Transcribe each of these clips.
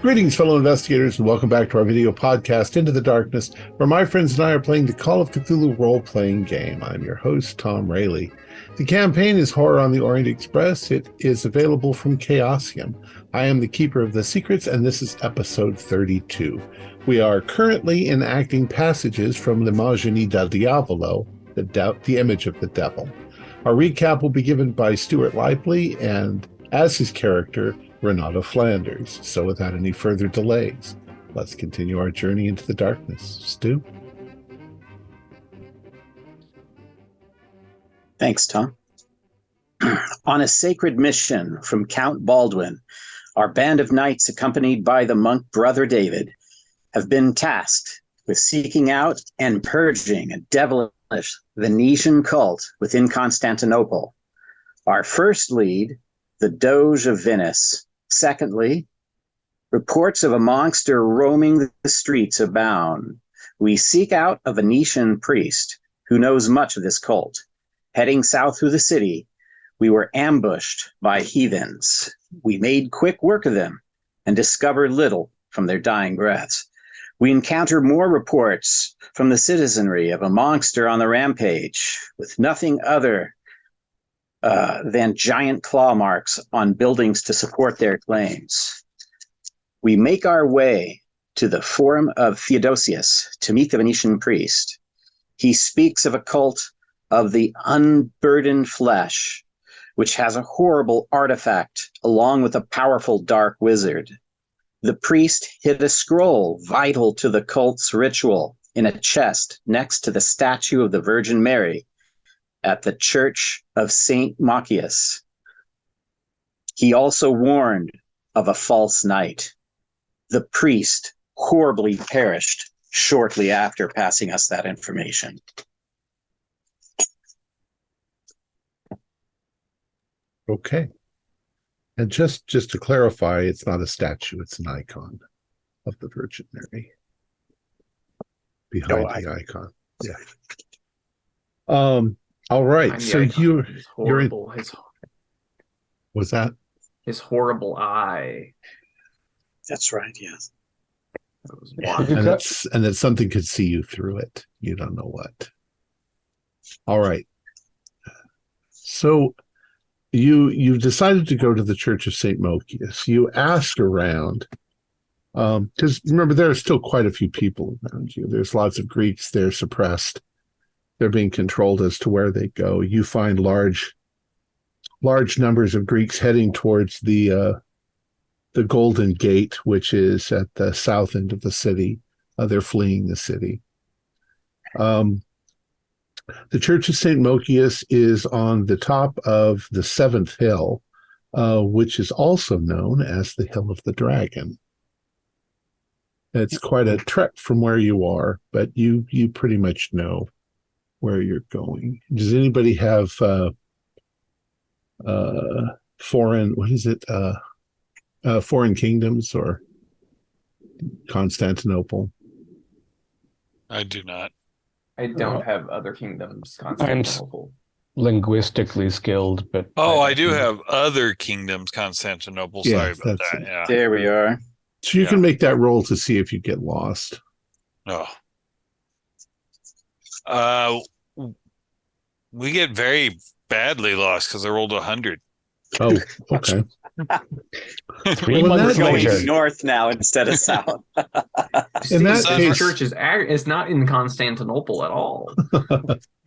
Greetings, fellow investigators, and welcome back to our video podcast, Into the Darkness, where my friends and I are playing the Call of Cthulhu role-playing game. I'm your host, Tom Rayleigh. The campaign is Horror on the Orient Express. It is available from Chaosium. I am the Keeper of the Secrets, and this is episode 32. We are currently enacting passages from L'Immagine del Diavolo, the Image of the Devil. Our recap will be given by Stuart Lively, and as his character, Renato Flanders. So without any further delays, let's continue our journey into the darkness. Stu? Thanks, Tom. On a sacred mission from Count Baldwin, our band of knights, accompanied by the monk Brother David, have been tasked with seeking out and purging a devilish Venetian cult within Constantinople. Our first lead, the Doge of Venice. Secondly, reports of a monster roaming the streets abound. We seek out a Venetian priest who knows much of this cult. Heading south through the city, we were ambushed by heathens. We made quick work of them and discovered little from their dying breaths. We encounter more reports from the citizenry of a monster on the rampage with nothing other than giant claw marks on buildings to support their claims. We make our way to the Forum of Theodosius to meet the Venetian priest. He speaks of a cult of the unburdened flesh, which has a horrible artifact along with a powerful dark wizard. The priest hid a scroll vital to the cult's ritual in a chest next to the statue of the Virgin Mary at the Church of St. Machias. He also warned of a false knight. The priest horribly perished shortly after passing us that information. Okay. And just to clarify, it's not a statue, it's an icon of the Virgin Mary behind the icon. Yeah. All right. So you're in. Was that his horrible eye? That's right. Yes. And that something could see you through it. You don't know what. All right. So you decided to go to the Church of St. Machias. You asked around, because remember, there are still quite a few people around you. There's lots of Greeks. They're suppressed. They're being controlled as to where they go. You find large numbers of Greeks heading towards the Golden Gate, which is at the south end of the city. They're fleeing the city. The Church of St. Machias is on the top of the 7th hill, which is also known as the Hill of the Dragon. It's quite a trek from where you are, but you pretty much know where you're going. Does anybody have foreign kingdoms or Constantinople? I do not. I don't have other kingdoms. Constantinople. I'm linguistically skilled, but I do have other kingdoms. Constantinople. Sorry about that. Yeah. There we are. So you can make that roll to see if you get lost. We get very badly lost because I rolled 100. Oh, okay. 3 months We're later. going north now instead of south. In that The case, church is not in Constantinople at all.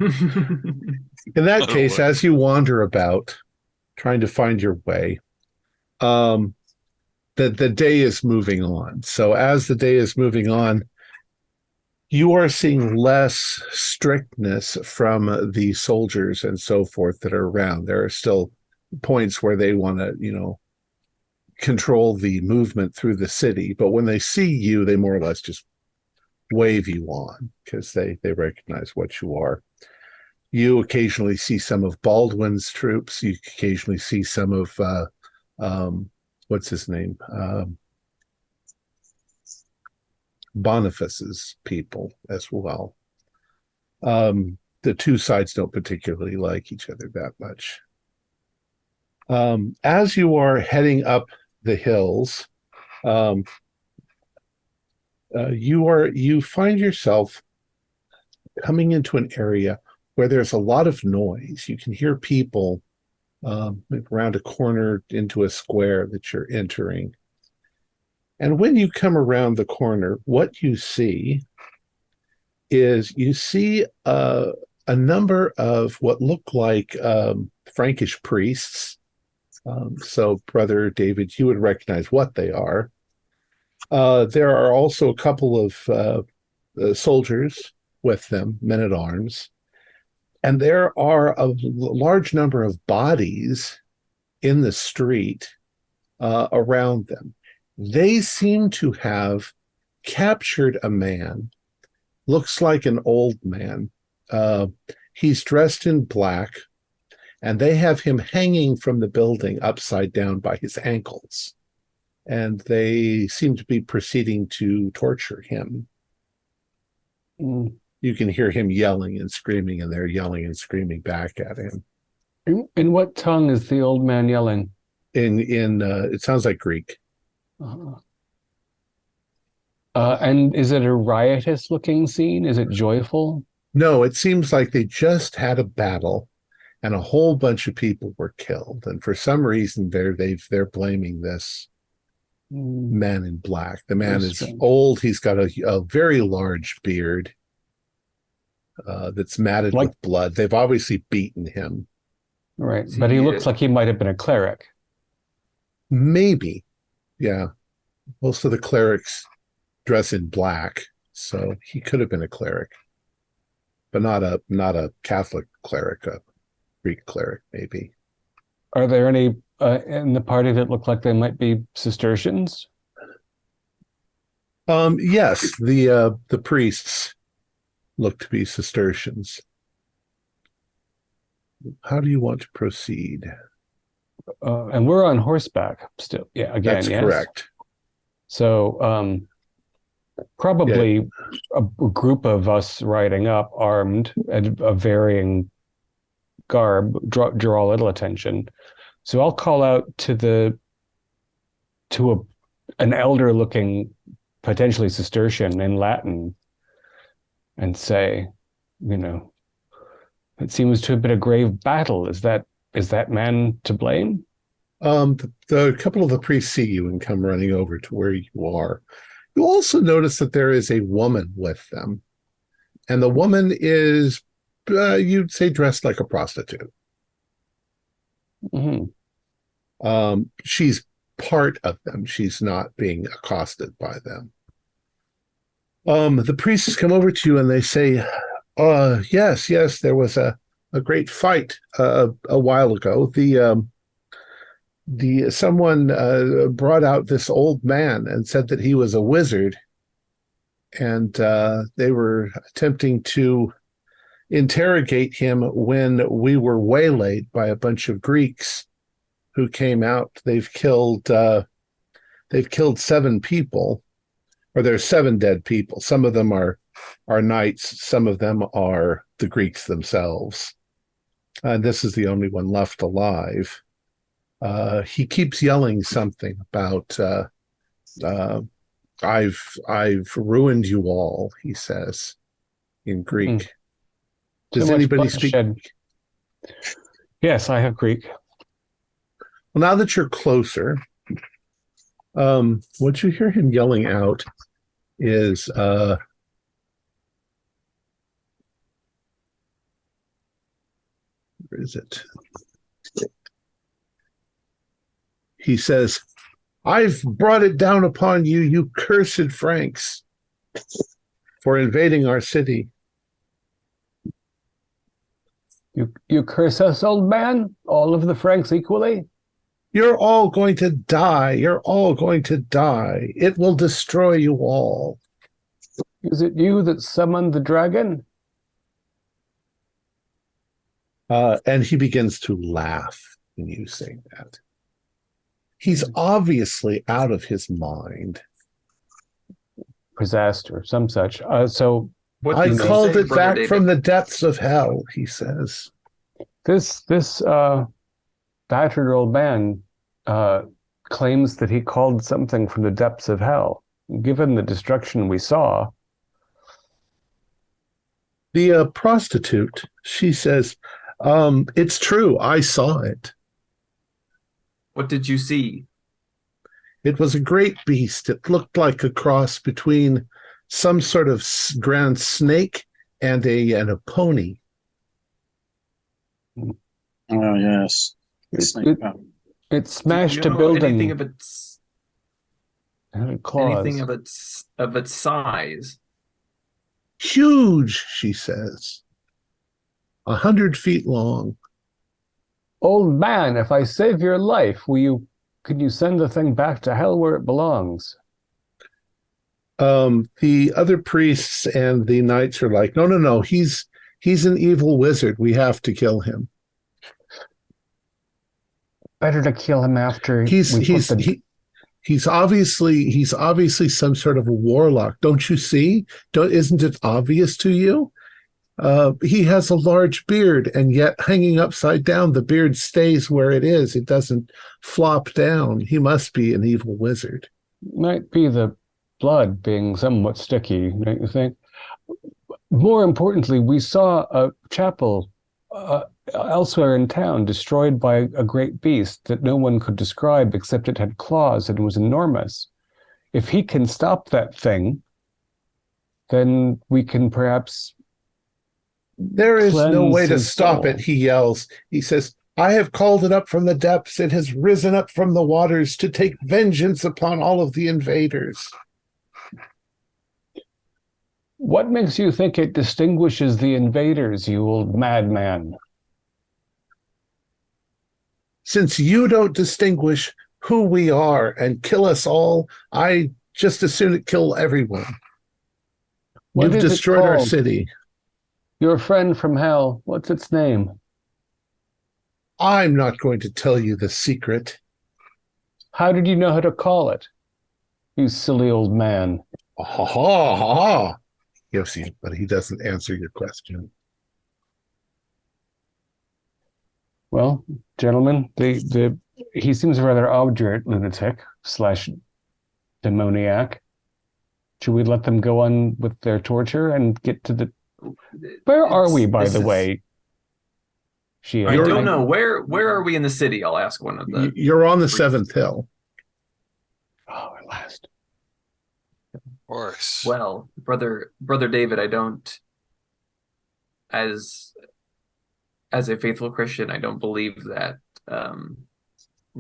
in that case, as you wander about, trying to find your way, the day is moving on. So as the day is moving on, you are seeing less strictness from the soldiers and so forth that are around. There are still points where they want to, control the movement through the city. But when they see you, they more or less just wave you on because they recognize what you are. You occasionally see some of Baldwin's troops. You occasionally see some of, what's his name? Boniface's people as well. The two sides don't particularly like each other that much. As you are heading up the hills, you find yourself coming into an area where there's a lot of noise. You can hear people around a corner into a square that you're entering. And when you come around the corner, what you see is a number of what look like Frankish priests. So, Brother David, you would recognize what they are. There are also a couple of soldiers with them, men-at-arms. And there are a large number of bodies in the street around them. They seem to have captured a man, looks like an old man. He's dressed in black, and they have him hanging from the building upside down by his ankles. And they seem to be proceeding to torture him. You can hear him yelling and screaming, and they're yelling and screaming back at him. In what tongue is the old man yelling? It sounds like Greek. And is it a riotous looking scene? Is it joyful? No, it seems like they just had a battle and a whole bunch of people were killed. And for some reason they're blaming this man in black. The man is old. He's got a very large beard that's matted with blood. They've obviously beaten him. Right. But he looks like he might have been a cleric. Maybe. Yeah. Most of the clerics dress in black, so he could have been a cleric, but not a Catholic cleric, a Greek cleric, maybe. Are there any in the party that look like they might be Cistercians? Yes, the priests look to be Cistercians. How do you want to proceed? And we're on horseback still. Yeah, again, that's yes? Correct. So probably a group of us riding up, armed, at a varying garb, draw a little attention. So I'll call out to an elder-looking, potentially Cistercian in Latin, and say, it seems to have been a grave battle. Is that man to blame? The couple of the priests see you and come running over to where you are. You also notice that there is a woman with them, and the woman is, you'd say, dressed like a prostitute. Mm-hmm. She's part of them. She's not being accosted by them. The priests come over to you and they say, yes, there was a great fight a while ago. Someone brought out this old man and said that he was a wizard, and they were attempting to interrogate him when we were waylaid by a bunch of Greeks who came out. They've killed 7 people, or there's 7 dead people. Some of them are knights, some of them are the Greeks themselves. And this is the only one left alive. He keeps yelling something about I've ruined you all, he says in Greek. Does anybody speak? Yes, I have Greek. Well, now that you're closer, what you hear him yelling out is where is it? He says, "I've brought it down upon you, you cursed Franks, for invading our city." You curse us, old man? All of the Franks equally? You're all going to die. You're all going to die. It will destroy you all. Is it you that summoned the dragon? And he begins to laugh when you say that. He's obviously out of his mind. possessed or some such. So What I does he called say, it Brother back David? from the depths of hell, he says. this battered old man claims that he called something from the depths of hell. Given the destruction we saw, The prostitute, she says, it's true. I saw it. What did you see? It was a great beast. It looked like a cross between some sort of grand snake and a pony. Oh, yes. it smashed a Do you know building. anything of its Claws. anything of its size? Huge, she says. 100 feet long. Old man, if I save your life, can you send the thing back to hell where it belongs? The other priests and the knights are like, no. He's an evil wizard. We have to kill him. Better to kill him after He's obviously some sort of a warlock. Don't you see? Isn't it obvious to you? He has a large beard, and yet hanging upside down, the beard stays where it is. It doesn't flop down. He must be an evil wizard. Might be the blood being somewhat sticky, don't you think? More importantly, we saw a chapel elsewhere in town destroyed by a great beast that no one could describe except it had claws and was enormous. If he can stop that thing, then we can perhaps... There is no way to his stop soul. it, he yells. He says, I have called it up from the depths. It has risen up from the waters to take vengeance upon all of the invaders. What makes you think it distinguishes the invaders, you old madman? Since you don't distinguish who we are and kill us all, I just as soon kill everyone. What You've is it destroyed our called? city. Your friend from hell, what's its name? I'm not going to tell you the secret. How did you know how to call it? You silly old man. Ha ha ha. Yes, but he doesn't answer your question. Well, gentlemen, he seems a rather obdurate lunatic / demoniac. Should we let them go on with their torture and get to the... Where are we, by the way? I don't know. Where are we in the city? I'll ask one of the... You're on the seventh hill. Oh, at last. Of course. Well, brother David, I don't... As a faithful Christian, I don't believe that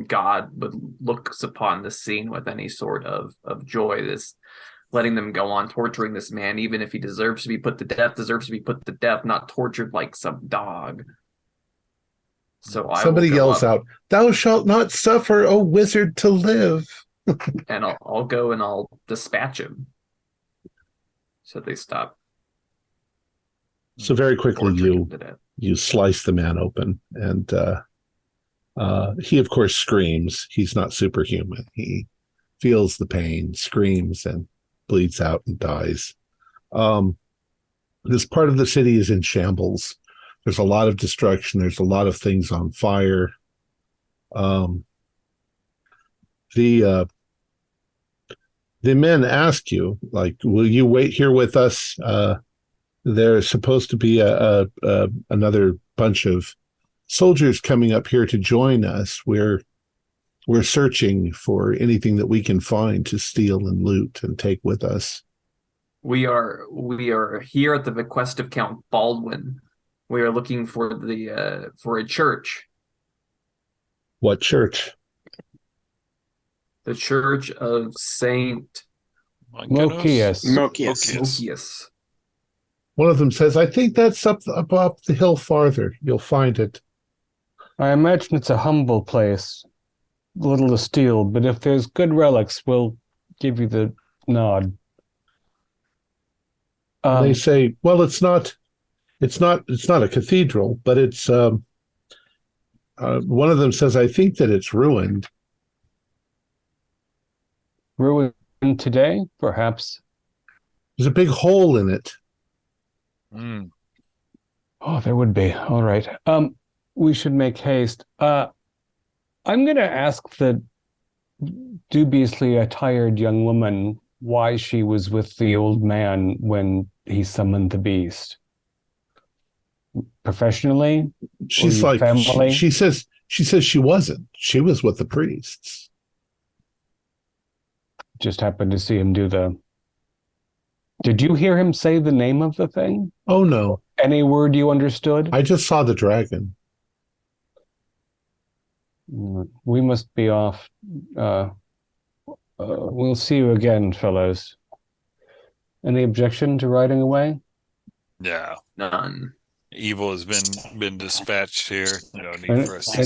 God would look upon this scene with any sort of joy. This letting them go on torturing this man, even if he deserves to be put to death, not tortured like some dog. So Somebody yells out, "Thou shalt not suffer, O wizard, to live." And I'll go and I'll dispatch him. So they stop. So very quickly you slice the man open, and he of course screams. He's not superhuman. He feels the pain, screams, and bleeds out and dies. This part of the city is in shambles. There's a lot of destruction. There's a lot of things on fire. The men ask you, like, will you wait here with us? There's supposed to be another bunch of soldiers coming up here to join us. We're searching for anything that we can find to steal and loot and take with us. We are here at the bequest of Count Baldwin. We are looking for for a church. What church? The Church of Saint Mokius. One of them says, "I think that's up the hill farther. You'll find it." I imagine it's a humble place. Little to steal, but if there's good relics, we'll give you the nod. They say, "Well, it's not a cathedral, but it's." One of them says, "I think that it's ruined." Ruined today, perhaps. There's a big hole in it. Mm. Oh, there would be. All right. We should make haste. I'm going to ask the dubiously attired young woman why she was with the old man when he summoned the beast. Professionally? She's Or like, family? she says she wasn't. She was with the priests. Just happened to see him do the... Did you hear him say the name of the thing? Oh, no. Any word you understood? I just saw the dragon. We must be off. We'll see you again, fellows. Any objection to riding away? Yeah. None. Evil has been dispatched here. No need And for us it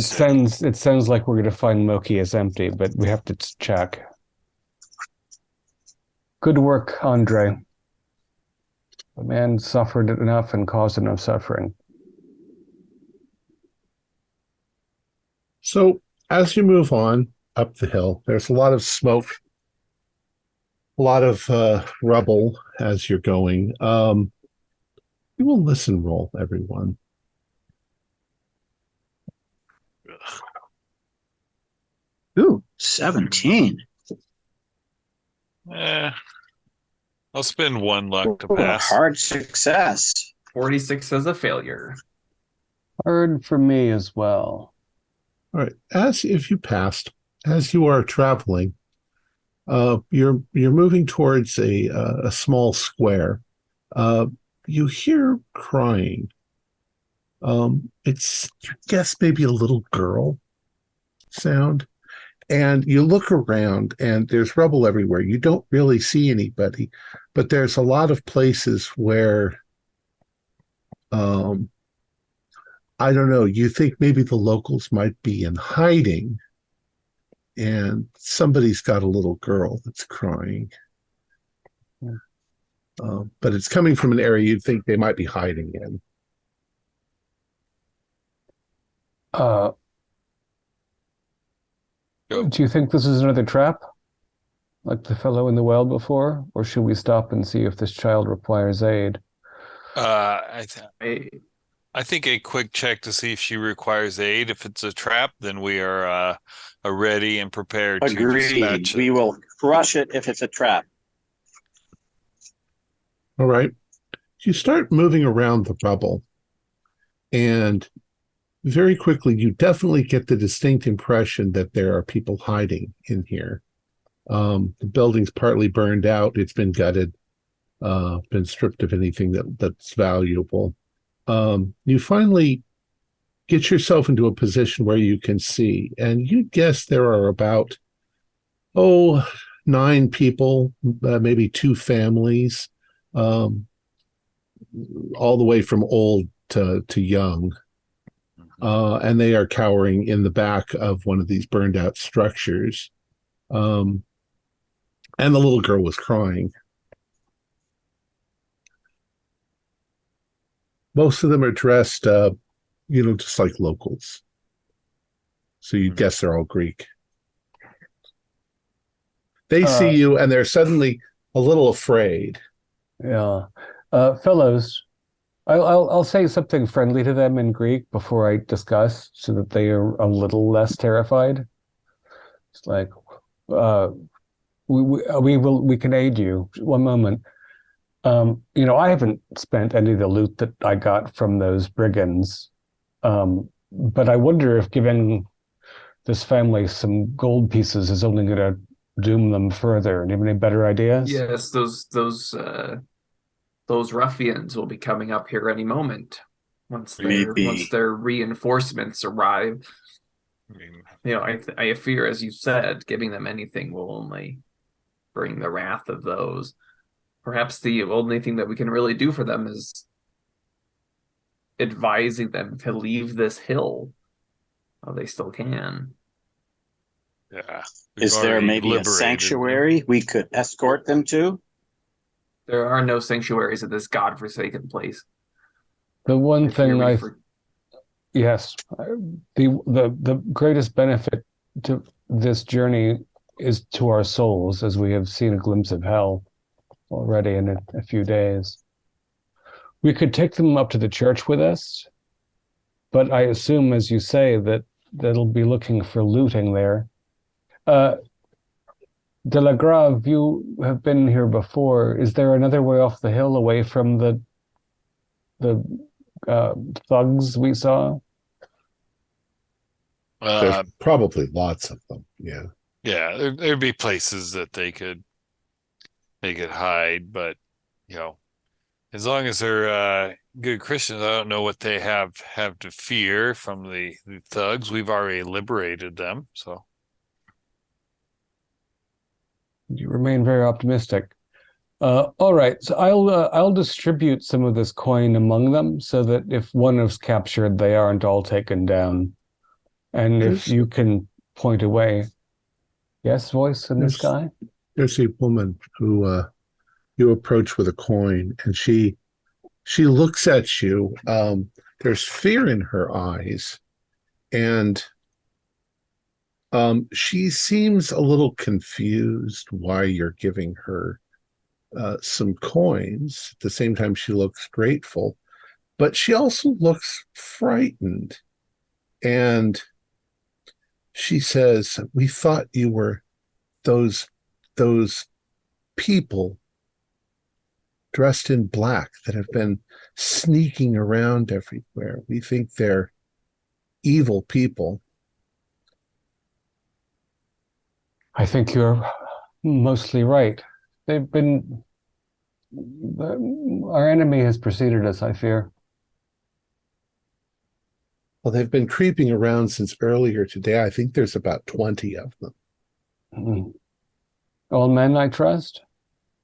to sounds like we're going to find Moki is empty, but we have to check. Good work, Andre. The man suffered enough and caused enough suffering. So as you move on up the hill, there's a lot of smoke, a lot of rubble as you're going. You will listen roll, everyone. Ooh, 17. I'll spend one luck to Ooh, a pass. hard success. 46 as a failure. Hard for me as well. All right. As if you passed, as you are traveling, you're moving towards a small square. You hear crying. It's, I guess, maybe a little girl sound. And you look around and there's rubble everywhere. You don't really see anybody, but there's a lot of places where, I don't know, you think maybe the locals might be in hiding and somebody's got a little girl that's crying. But it's coming from an area you'd think they might be hiding in. Do you think this is another trap? Like the fellow in the well before? Or should we stop and see if this child requires aid? I Hey, think a quick check to see if she requires aid. If it's a trap, then we are ready and prepared to Agreed. dispatch it. We will crush it if it's a trap. All right. You start moving around the rubble, and very quickly you definitely get the distinct impression that there are people hiding in here. The building's partly burned out. It's been gutted, been stripped of anything that's valuable. You finally get yourself into a position where you can see, and you guess there are about, 9 people, maybe 2 families, all the way from old to young. And they are cowering in the back of one of these burned out structures. And the little girl was crying. Most of them are dressed, just like locals. So you guess they're all Greek. They see you and they're suddenly a little afraid. Yeah. Fellows, I'll say something friendly to them in Greek before I discuss so that they are a little less terrified. It's like, we can aid you. One moment. I haven't spent any of the loot that I got from those brigands. But I wonder if giving this family some gold pieces is only going to doom them further. Do you have any better ideas? yes, those ruffians will be coming up here any moment once their reinforcements arrive. I fear, as you said, giving them anything will only bring the wrath of those. Perhaps the only thing that we can really do for them is advising them to leave this hill while they still can. Yeah. Is there maybe a sanctuary we could escort them to? There are no sanctuaries at this godforsaken place. The one thing yes, the greatest benefit to this journey is to our souls, as we have seen a glimpse of hell. already in a few days. We could take them up to the church with us, but I assume, as you say, that they'll be looking for looting there. De la Grave, you have been here before. Is there another way off the hill away from the thugs we saw? There's probably lots of them. Yeah. Yeah, there'd be places that they could hide, but as long as they're good Christians, I don't know what they have to fear from the thugs. We've already liberated them, so. You remain very optimistic. All right, so I'll distribute some of this coin among them so that if one is captured, they aren't all taken down. And if you can point away. Yes, voice in the sky? There's a woman who you approach with a coin, and she looks at you. There's fear in her eyes, and she seems a little confused why you're giving her some coins. At the same time, she looks grateful, but she also looks frightened. And she says, "We thought you were those people dressed in black that have been sneaking around everywhere. We think they're evil people." I think you're mostly right. Our enemy has preceded us, I fear. Well, they've been creeping around since earlier today. I think there's about 20 of them. Mm-hmm. All men, I trust?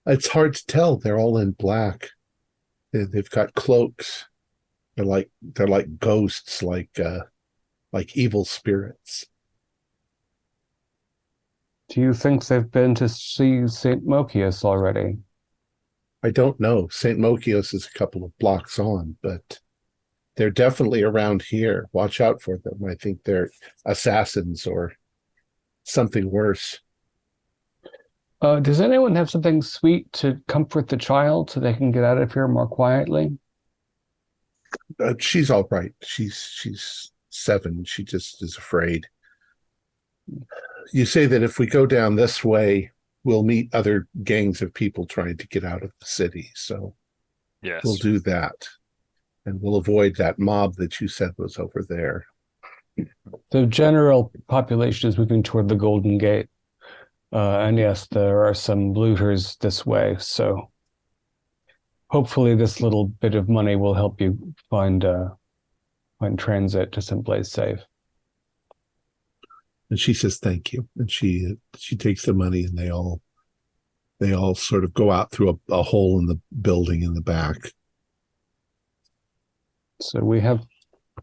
It's hard to tell. They're all in black. They've got cloaks. They're like ghosts, like evil spirits. Do you think they've been to see St. Mokius already? I don't know. St. Mokius is a couple of blocks on, but they're definitely around here. Watch out for them. I think they're assassins or something worse. Does anyone have something sweet to comfort the child so they can get out of here more quietly? She's all right. She's 7. She just is afraid. You say that if we go down this way, we'll meet other gangs of people trying to get out of the city. So yes, we'll do that. And we'll avoid that mob that you said was over there. The general population is moving toward the Golden Gate. And yes, there are some looters this way. So hopefully this little bit of money will help you find transit to someplace safe. And she says, "Thank you." And she takes the money, and they all sort of go out through a hole in the building in the back. So we have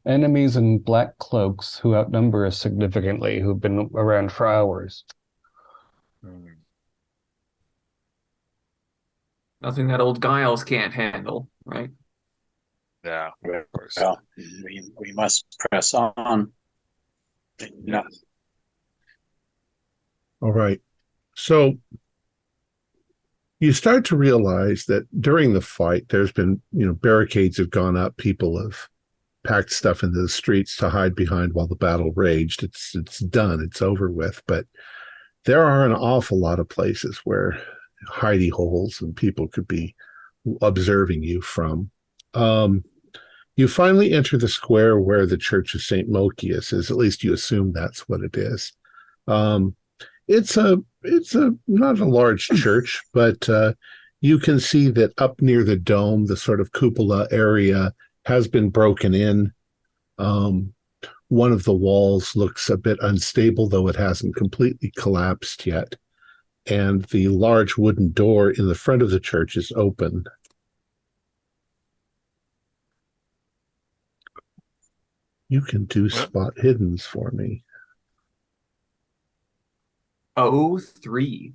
enemies in black cloaks who outnumber us significantly, who've been around for hours. Nothing that old Giles can't handle, right? Yeah, of course. Well, we must press on. No. All right. So you start to realize that during the fight, there's been, barricades have gone up. People have packed stuff into the streets to hide behind while the battle raged. It's done. It's over with. But there are an awful lot of places where hidey holes and people could be observing you from. You finally enter the square where the Church of St. Mokius is. At least you assume that's what it is. It's not a large church, but you can see that up near the dome, the sort of cupola area has been broken in. One of the walls looks a bit unstable, though it hasn't completely collapsed yet. And the large wooden door in the front of the church is open. You can do spot hiddens for me. 03.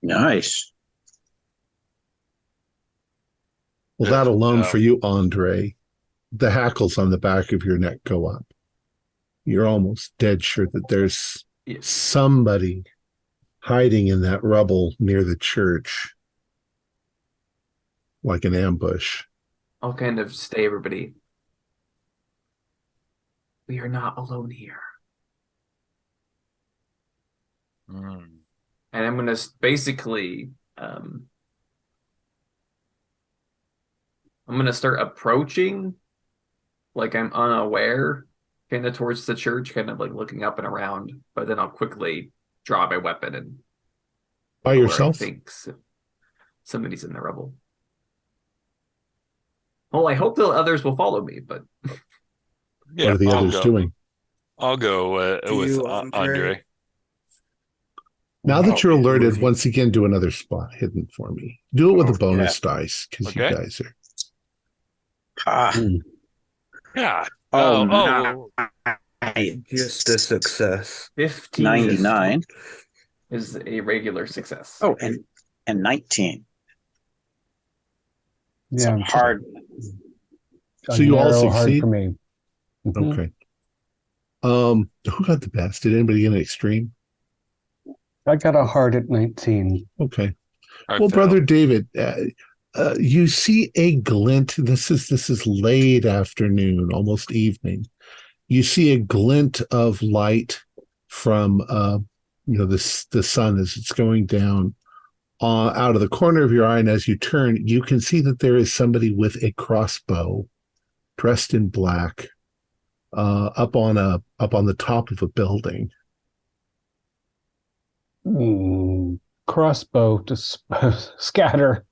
Nice. Well, that alone for you, Andre, the hackles on the back of your neck go up. You're almost dead sure that there's somebody hiding in that rubble near the church. like an ambush. I'll kind of stay everybody. We are not alone here. Mm. And I'm going to basically, I'm going to start approaching like I'm unaware, kind of towards the church, kind of like looking up and around. But then I'll quickly draw my weapon and By where I yourself? think somebody's in the rubble. Well, I hope the others will follow me, but Yeah, What are the I'll others go. doing? I'll go Do with you, Andre. Now that you're I'll be with alerted, you. once again, do another spot hidden for me. Do it with a Oh, bonus dice, because Okay. you guys are. Ah, Yeah. oh, Just a success. 15 99. is a regular success. Oh, and 19. Yeah. Some hard. So you all narrow hard succeed? for me. Mhm. Okay. Who got the best? Did anybody get an extreme? I got a hard at 19. Okay. I Well, failed. Brother David, you see a glint. This is late afternoon, almost evening. You see a glint of light from the sun as it's going down out of the corner of your eye, and as you turn, you can see that there is somebody with a crossbow, dressed in black, up on the top of a building. Crossbow to scatter.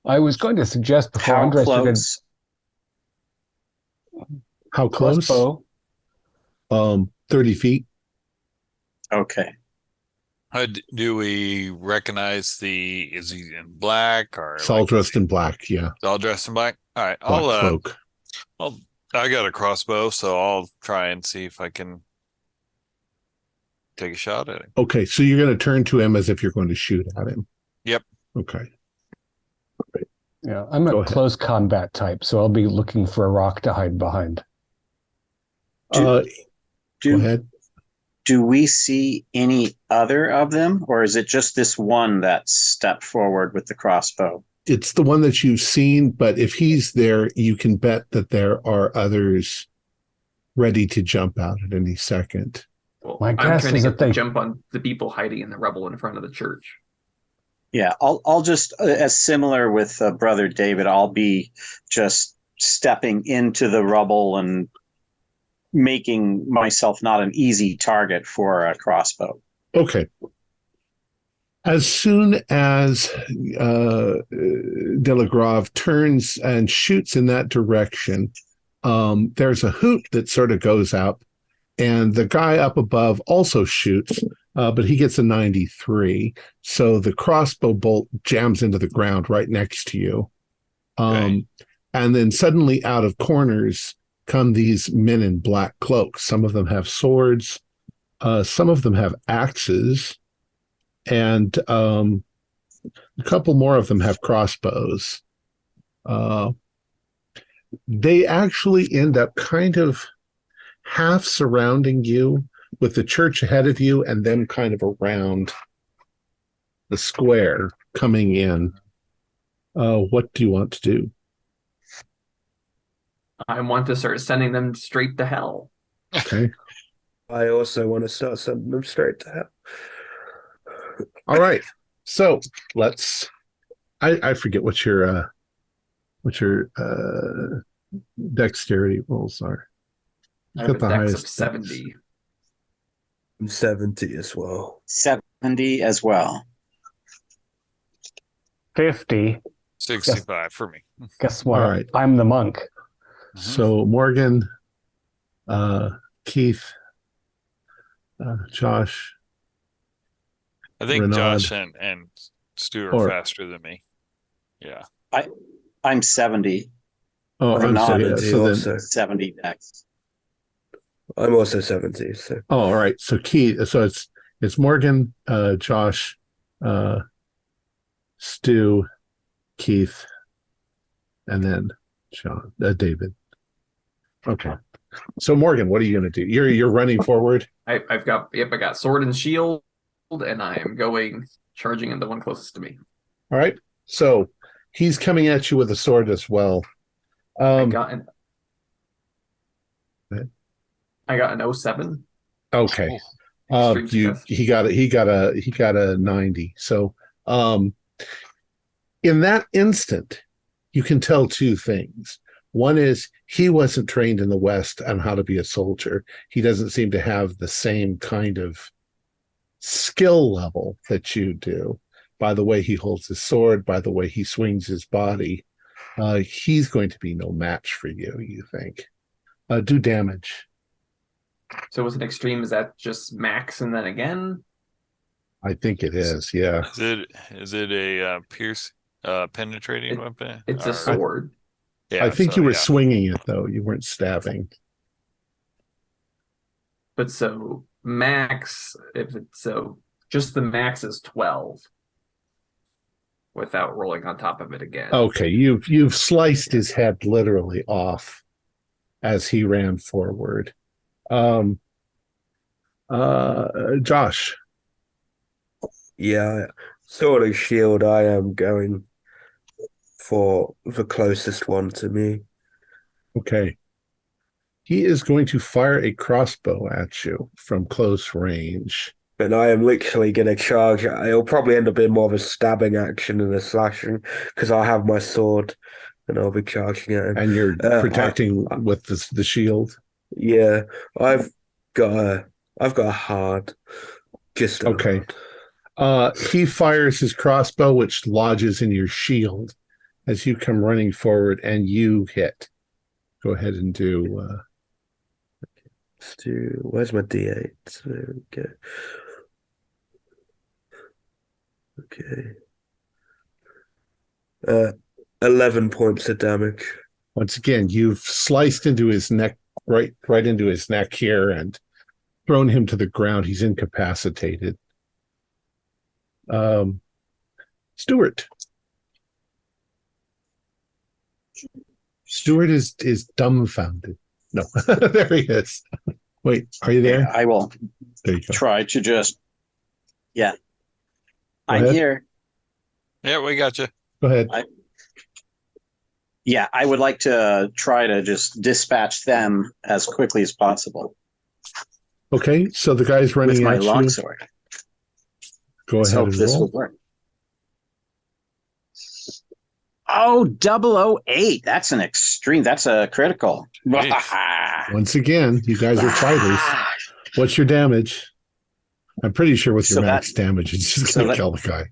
I was going to suggest before How Andre started close? How close? crossbow. 30 feet. Okay. Do we recognize is he in black or It's all like, dressed in black. Yeah, it's all dressed in black? All right. black cloak. I got a crossbow, so I'll try and see if I can take a shot at him. Okay, so you're going to turn to him as if you're going to shoot at him. Yep. Okay. Yeah, I'm Go a ahead. close combat type, so I'll be looking for a rock to hide behind. Go Do ahead. do we see any other of them, or is it just this one that stepped forward with the crossbow? It's the one that you've seen, but if he's there, you can bet that there are others ready to jump out at any second. Well, My I'm guess trying to is get that they- to jump on the people hiding in the rubble in front of the church. Yeah, I'll just, as similar with Brother David, I'll be just stepping into the rubble and making myself not an easy target for a crossbow. Okay. As soon as Delagrave turns and shoots in that direction, there's a hoot that sort of goes out, and the guy up above also shoots, but he gets a 93. So the crossbow bolt jams into the ground right next to you. Okay. And then suddenly out of corners come these men in black cloaks. Some of them have swords. Some of them have axes. And a couple more of them have crossbows. They actually end up kind of half surrounding you, with the church ahead of you and them kind of around the square coming in. What do you want to do? I want to start sending them straight to hell. Okay. I also want to start sending them straight to hell. All right. So let's. I forget what your dexterity rolls are. I You've have a got the dex of highest 70. I'm 70 as well. 70 as well. 50. 65 for me. Guess what? All right. I'm the monk. So Morgan, Keith, Josh. I think Renaud. Josh and Stu are Or- faster than me. Yeah. I'm 70. Oh, I'm Renaud. sorry. 70 So then, also. 70 dex. I'm also 70, so oh, all right. So Keith. So it's Morgan, Josh, Stu, Keith, and then John, David. Okay. So Morgan, what are you going to do? You're running forward. I got sword and shield, and I am going charging in the one closest to me. All right. So he's coming at you with a sword as well. I got an 07. Okay. Extreme success. He got a 90. So in that instant, you can tell two things. One is he wasn't trained in the West on how to be a soldier. He doesn't seem to have the same kind of skill level that you do. By the way he holds his sword, by the way he swings his body, he's going to be no match for you, you think. Do damage. So was it extreme? Is that just max and then again? I think it is, yeah. Is it a penetrating weapon? It's a sword. I think you were swinging it, though. You weren't stabbing. But so max, just the max is 12 without rolling on top of it again. Okay, you've sliced his head literally off as he ran forward. Josh. Yeah, sword and shield, I am going for the closest one to me. Okay. He is going to fire a crossbow at you from close range. And I am literally going to charge. It'll probably end up being more of a stabbing action than a slashing, because I'll have my sword and I'll be charging at him. And you're protecting with the shield? Yeah, I've got a hard. Just okay. Hard. He fires his crossbow, which lodges in your shield as you come running forward, and you hit. Go ahead and do. Let's do. Where's my D8? There we go. Okay. 11 points of damage. Once again, you've sliced into his neck, right into his neck here, and thrown him to the ground. He's incapacitated. Stuart. Stuart is dumbfounded. No, there he is. Wait, are you there? Yeah, I will there you go. Try to just. Yeah. I'm here. Yeah, we got you. Go ahead. I would like to try to just dispatch them as quickly as possible. Okay, so the guy's running with my at you. longsword. Go ahead and this roll. will work. Oh, 008. That's an extreme. That's a critical. Once again, you guys are fighters. What's your damage? I'm pretty sure with your max damage, it's just going to kill the guy.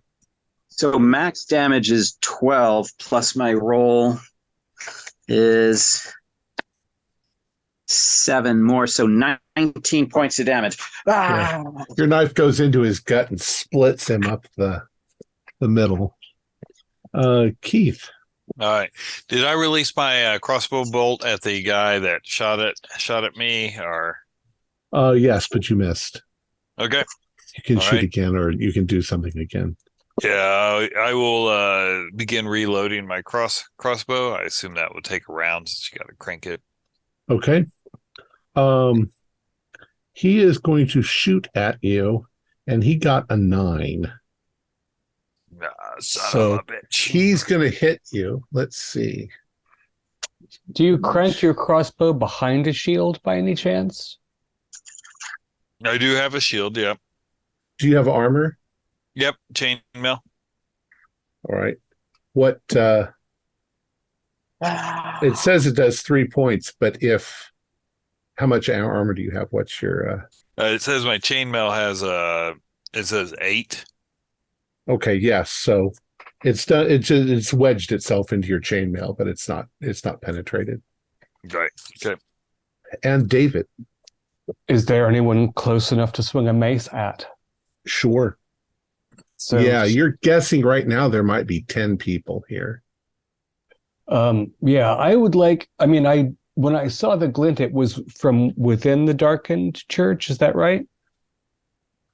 So max damage is 12, plus my roll is 7 more, so 19 points of damage. Yeah. Your knife goes into his gut and splits him up the middle. Keith. All right. Did I release my crossbow bolt at the guy that shot at me, or? Yes, but you missed. Okay. You can shoot again, or you can do something again. Yeah, I will begin reloading my crossbow. I assume that would take a round since you got to crank it. Okay. He is going to shoot at you, and he got a 9. Son of a bitch. He's going to hit you. Let's see. Do you crank your crossbow behind a shield by any chance? I do have a shield, yeah. Do you have armor? Yep, chainmail. All right. What it says it does 3 points, but how much armor do you have? What's your it says my chainmail has it says 8. Okay, yes. So it's wedged itself into your chainmail, but it's not penetrated. Right. Okay. And David. Is there anyone close enough to swing a mace at? Sure. So yeah, you're guessing right now there might be 10 people here. Yeah, I would like. I mean, when I saw the glint, it was from within the darkened church. Is that right?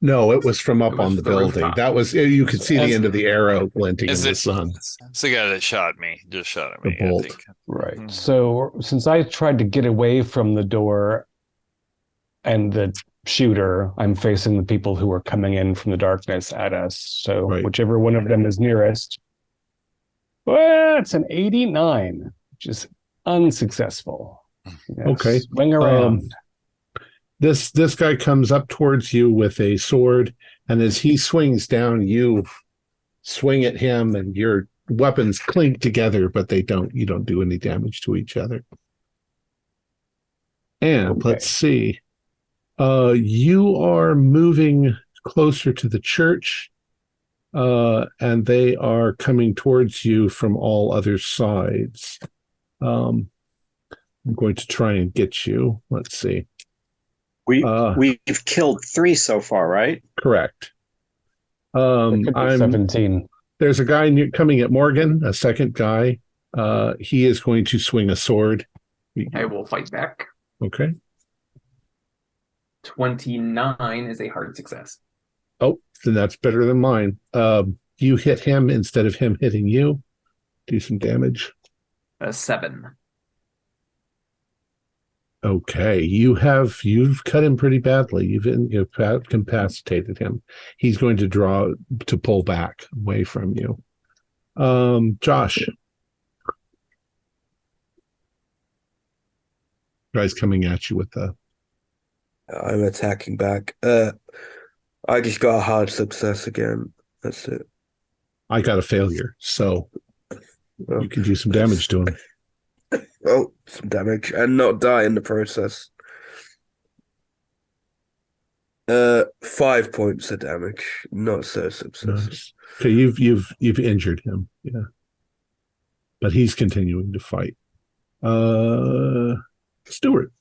No, it was from up on the building. Rooftop. That was, you could see the end of the arrow glinting in the sun. It's the guy that shot me. Just shot at me. The bolt. I think. Right. Mm-hmm. So since I tried to get away from the door and the shooter, I'm facing the people who are coming in from the darkness at us. So whichever one of them is nearest. Well, it's an 89, which is unsuccessful. Okay. Swing around. This guy comes up towards you with a sword, and as he swings down, you swing at him, and your weapons clink together, but you don't do any damage to each other. And let's see. You are moving closer to the church, and they are coming towards you from all other sides. I'm going to try and get you. Let's see. We've killed 3 so far, right? Correct. It could be 17. There's a guy coming at Morgan, a second guy. He is going to swing a sword. I will fight back. Okay. 29 is a hard success. Oh, then that's better than mine. You hit him instead of him hitting you. Do some damage. 7. Okay, you've cut him pretty badly. You've incapacitated him. He's going to pull back away from you. Josh, guy's coming at you with the. I'm attacking back. I just got a hard success again. That's it. I got a failure, so you can do some damage to him. Oh, some damage and not die in the process. 5 points of damage, not so success. Nice. Okay, you've injured him, yeah, but he's continuing to fight. Stuart.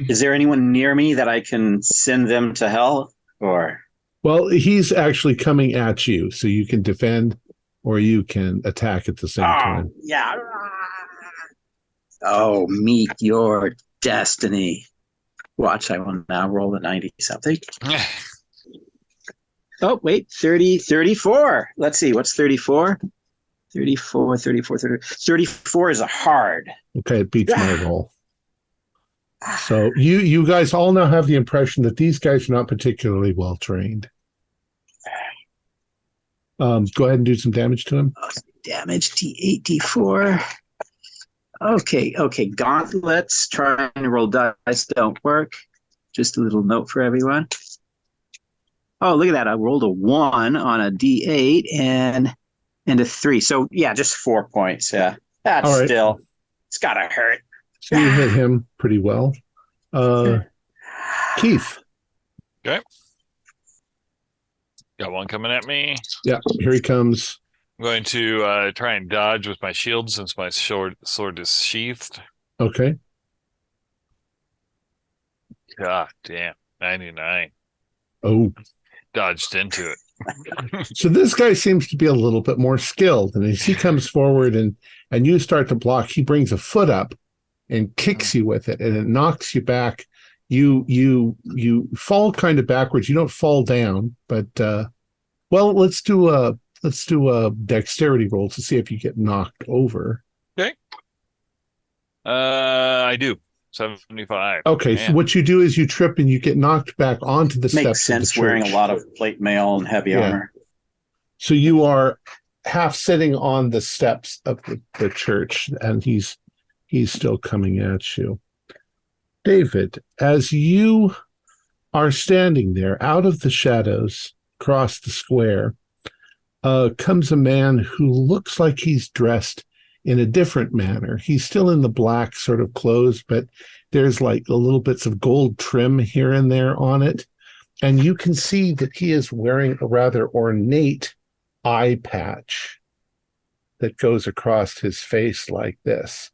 Is there anyone near me that I can send them to hell? Or Well, he's actually coming at you, so you can defend or you can attack at the same time. Yeah. Oh, meet your destiny. Watch, I will now roll a 90 something. Oh, wait, 34. Let's see, what's 34? 34 is a hard. Okay, it beats my roll. So you guys all now have the impression that these guys are not particularly well trained. Go ahead and do some damage to him. Damage, D8, D4. Okay. Gauntlets, trying to roll dice don't work. Just a little note for everyone. Oh, look at that. I rolled a 1 on a D8 and a 3. So, yeah, just 4 points. Yeah. That's all right. Still, it's got to hurt. So you hit him pretty well. Keith. Okay. Got one coming at me. Yeah, here he comes. I'm going to try and dodge with my shield since my sword is sheathed. Okay. God damn. 99. Oh. Dodged into it. So this guy seems to be a little bit more skilled. And as he comes forward and you start to block, he brings a foot up and kicks you with it, and it knocks you back. You fall kind of backwards. You don't fall down, but well, let's do a dexterity roll to see if you get knocked over. Okay. I do. 75. Okay, Man. so what you do is you trip and you get knocked back onto the steps. Makes sense of the wearing church. a lot of plate mail and heavy armor. So you are half sitting on the steps of the church, and he's still coming at you. David, as you are standing there out of the shadows across the square, comes a man who looks like he's dressed in a different manner. He's still in the black sort of clothes, but there's like a little bits of gold trim here and there on it. And you can see that he is wearing a rather ornate eye patch that goes across his face like this.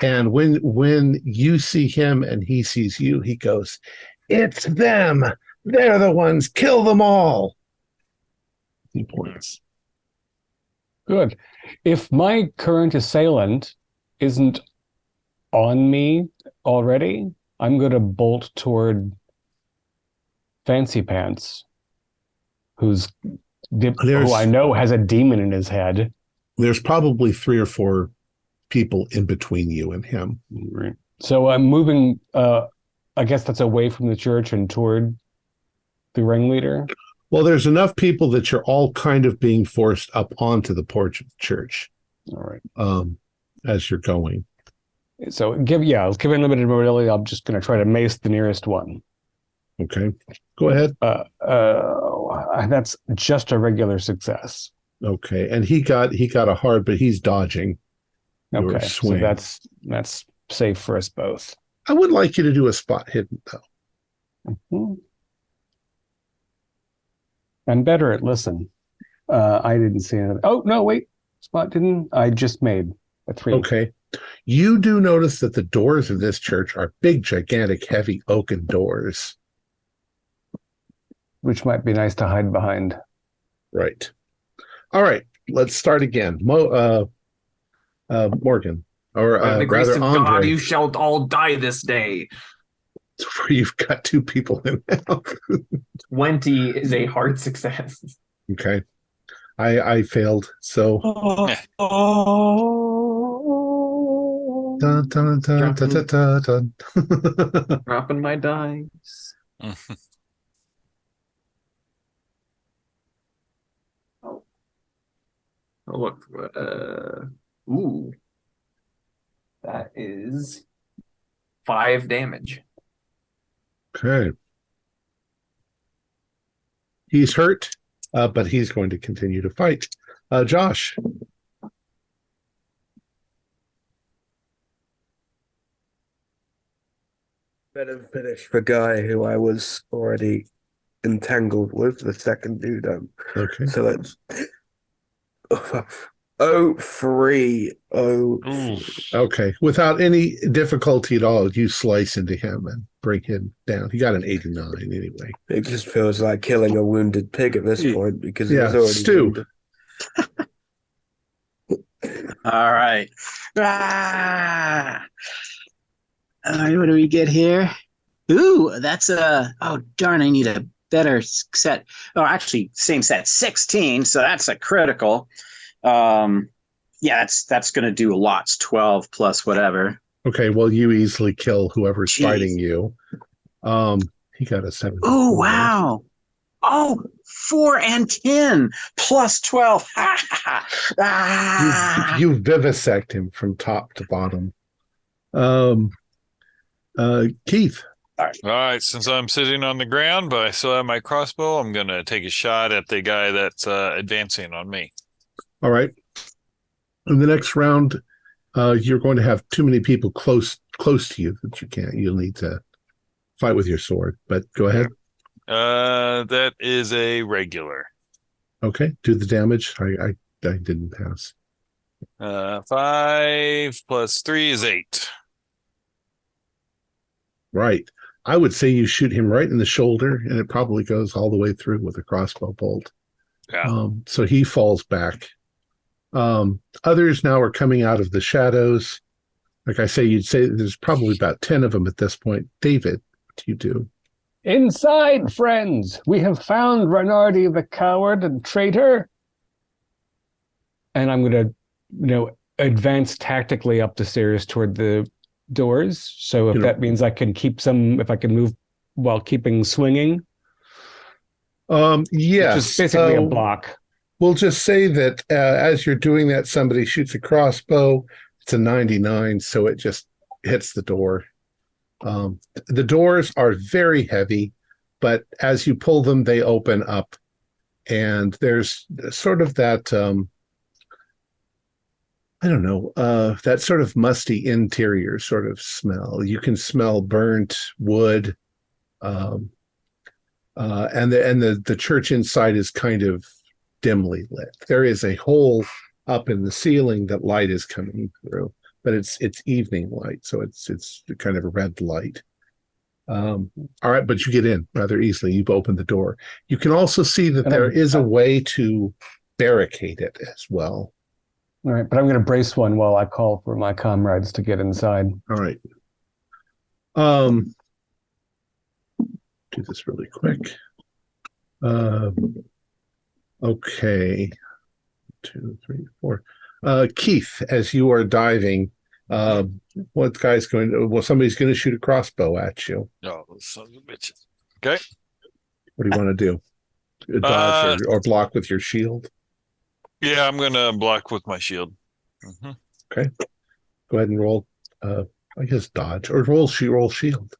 And when you see him and he sees you, he goes, "It's them. They're the ones. Kill them all." He points. Good. If my current assailant isn't on me already, I'm going to bolt toward Fancy Pants, who I know has a demon in his head. There's probably 3 or 4 people in between you and him. Right. So I'm moving, I guess that's away from the church and toward the ringleader. Well, there's enough people that you're all kind of being forced up onto the porch of the church. All right. As you're going. So let's give it limited mobility. I'm just going to try to mace the nearest one. Okay. Go ahead. That's just a regular success. Okay. And he got a hard, but he's dodging. Okay. So that's safe for us both. I would like you to do a spot hidden though. Mm-hmm. I'm better at listen. I didn't see anything. Oh, no, wait. Spot didn't. I just made a 3. Okay. You do notice that the doors of this church are big, gigantic, heavy oaken doors. Which might be nice to hide behind. Right. All right. Let's start again. Morgan. Or By the grace rather, of God, Andre. you shall all die this day. You've got 2 people in now. 20 is a hard success. Okay. I failed. So dun, dun, dun, dun, dun, dun, dun. Dropping my dice. Oh, look. Ooh. That is 5 damage. Okay. He's hurt, but he's going to continue to fight. Josh. Better finish the guy who I was already entangled with, the second dude. Okay. So that's 03. Okay. Without any difficulty at all, you slice into him and bring him down. He got an 89 anyway. It just feels like killing a wounded pig at this point because Yeah, it was already Stu. wounded. All right. All right, what do we get here? Ooh, that's oh darn, I need a better set. Oh, actually, same set, 16, so that's a critical. Yeah, that's gonna do lots, 12 plus whatever. Okay, well, you easily kill whoever's Jeez. fighting you. He got a 7. Oh, wow. Oh, 4 and 10 plus 12. You vivisect him from top to bottom. Keith. All right, since I'm sitting on the ground, but I still have my crossbow, I'm going to take a shot at the guy that's advancing on me. All right. In the next round, you're going to have too many people close to you that you can't. You'll need to fight with your sword. But go ahead. That is a regular. Okay, do the damage. I didn't pass. 5 plus 3 is 8. Right. I would say you shoot him right in the shoulder, and it probably goes all the way through with a crossbow bolt. Yeah. So he falls back. Others now are coming out of the shadows. Like I say, you'd say there's probably about 10 of them at this point. David, what do you do? Inside, friends! We have found Renardi the coward and traitor. And I'm going to, advance tactically up the stairs toward the doors. So if that means I can if I can move while keeping swinging. Yes. Which is basically a block. We'll just say that as you're doing that, somebody shoots a crossbow. It's a 99, so it just hits the door. The doors are very heavy, but as you pull them, they open up. And there's sort of that, that sort of musty interior sort of smell. You can smell burnt wood. And the church inside is kind of dimly lit. There is a hole up in the ceiling that light is coming through, but it's evening light, so it's kind of a red light. All right, but you get in rather easily. You've opened the door. You can also see that there is a way to barricade it as well. All right, but I'm going to brace one while I call for my comrades to get inside. All right. Do this really quick. Okay. 2, 3, 4. Keith, as you are diving, somebody's going to shoot a crossbow at you. No, son of a bitch. Okay. What do you want to do? dodge or block with your shield? Yeah, I'm gonna block with my shield. Mm-hmm. Okay. Go ahead and roll. I guess dodge or roll shield. Shield.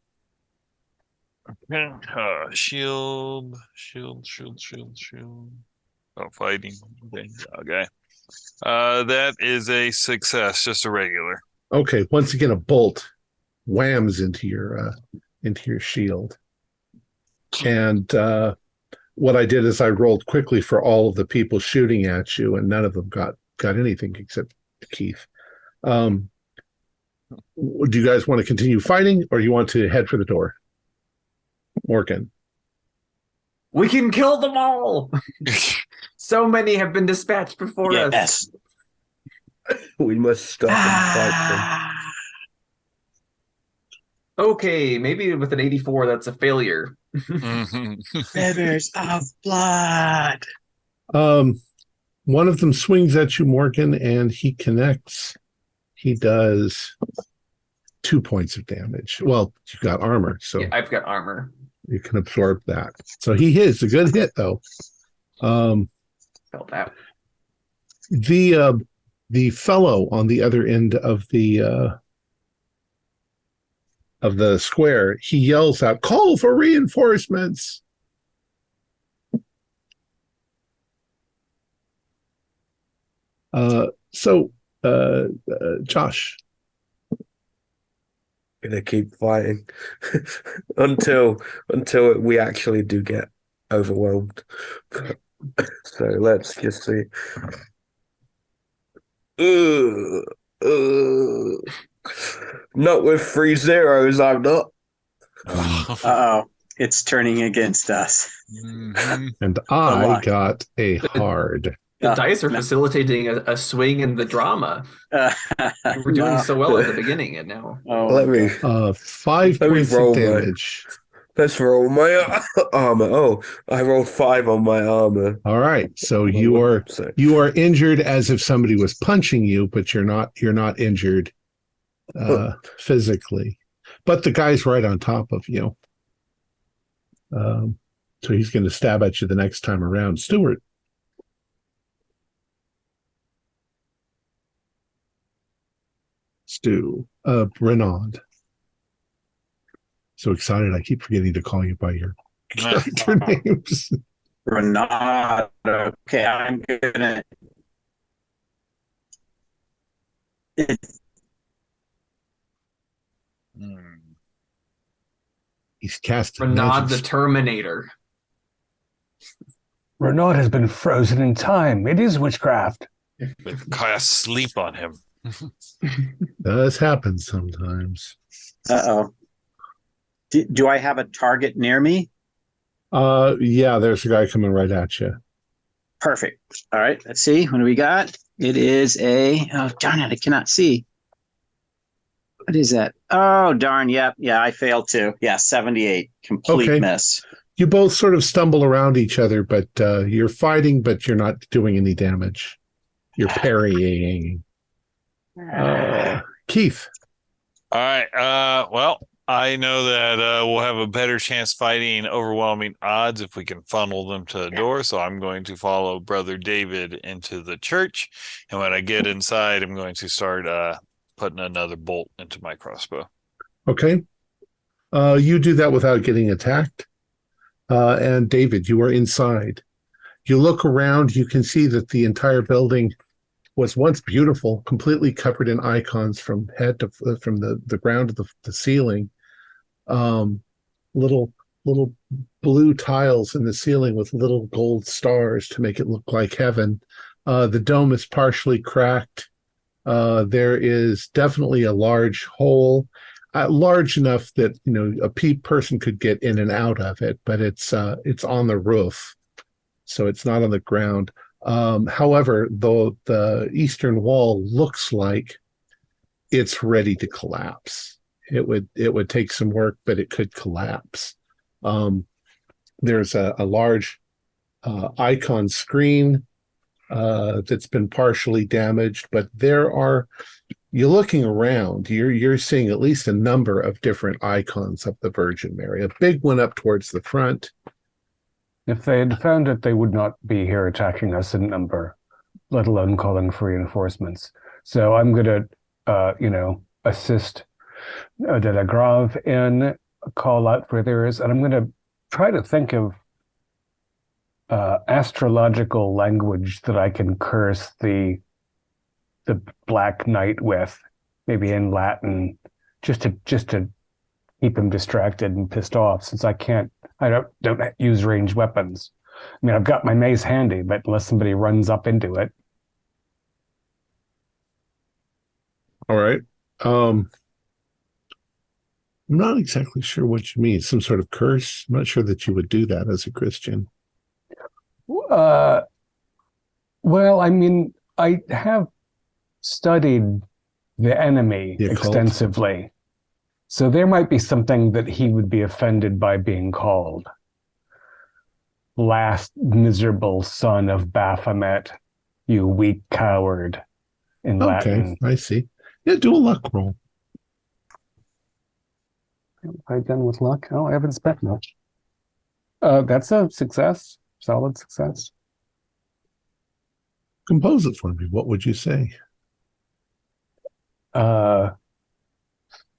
Oh, fighting. Okay. That is a success, just a regular. Okay. Once again, a bolt whams into your shield. And what I did is I rolled quickly for all of the people shooting at you, and none of them got anything except Keith. Do you guys want to continue fighting, or you want to head for the door? Morgan. We can kill them all. So many have been dispatched before us. Yes. We must stop and fight them. Okay, maybe with an 84, that's a failure. Rivers of blood. One of them swings at you, Morgan, and he connects. He does 2 points of damage. Well, you got armor, so Yeah, I've got armor. you can absorb that. So he hits a good hit, though. Felt that. The fellow on the other end of the square, he yells out, "Call for reinforcements!" Josh. Gonna keep fighting until we actually do get overwhelmed. So let's just see. Not with 3 zeros, I'm not. Uh-oh. It's turning against us. And I got a hard. The dice are facilitating a swing in the drama. We were doing so well at the beginning, and now. Let me 5 points of damage. Let's roll my armor. Oh, I rolled 5 on my armor. All right, so you are injured as if somebody was punching you, but you're not injured physically. But the guy's right on top of you, so he's going to stab at you the next time around. Stuart. Renaud. So excited, I keep forgetting to call you by your character names. Renaud. Okay, I'm gonna. He's casting Renaud magic. the Terminator. Renaud has been frozen in time. It is witchcraft. They've cast sleep on him. Does happen sometimes. Uh-oh. Do I have a target near me? Yeah, there's a guy coming right at you. Perfect. All right, let's see. What do we got? It is oh, darn it, I cannot see. What is that? Oh, darn. Yeah, I failed too. Yeah, 78. Complete miss. You both sort of stumble around each other, but you're fighting, but you're not doing any damage. You're parrying. Keith. All right. Well, I know that we'll have a better chance fighting overwhelming odds if we can funnel them to the door. So I'm going to follow Brother David into the church. And when I get inside, I'm going to start putting another bolt into my crossbow. Okay. You do that without getting attacked. And David, you are inside. You look around, you can see that the entire building was once beautiful, completely covered in icons from head to from the ground to the ceiling. Little blue tiles in the ceiling with little gold stars to make it look like heaven. The dome is partially cracked. There is definitely a large hole, large enough that a person could get in and out of it, but it's on the roof, so it's not on the ground. However, though the eastern wall looks like it's ready to collapse. It would take some work, but it could collapse. There's a large icon screen that's been partially damaged, but you're looking around, you're seeing at least a number of different icons of the Virgin Mary. A big one up towards the front, If they had found it, they would not be here attacking us in number, let alone calling for reinforcements. So I'm going to, assist de la Grave in call out for theirs, and I'm going to try to think of astrological language that I can curse the Black Knight with, maybe in Latin, just to keep him distracted and pissed off, since I don't use ranged weapons. I mean, I've got my mace handy, but unless somebody runs up into it. All right. I'm not exactly sure what you mean. Some sort of curse? I'm not sure that you would do that as a Christian. Well, I mean, I have studied the enemy The occult. extensively. So there might be something that he would be offended by being called. Last miserable son of Baphomet, you weak coward, in Latin. Okay, I see. Yeah, do a luck roll. Have I done with luck? Oh, I haven't spent much. That's a success. Solid success. Compose it for me. What would you say?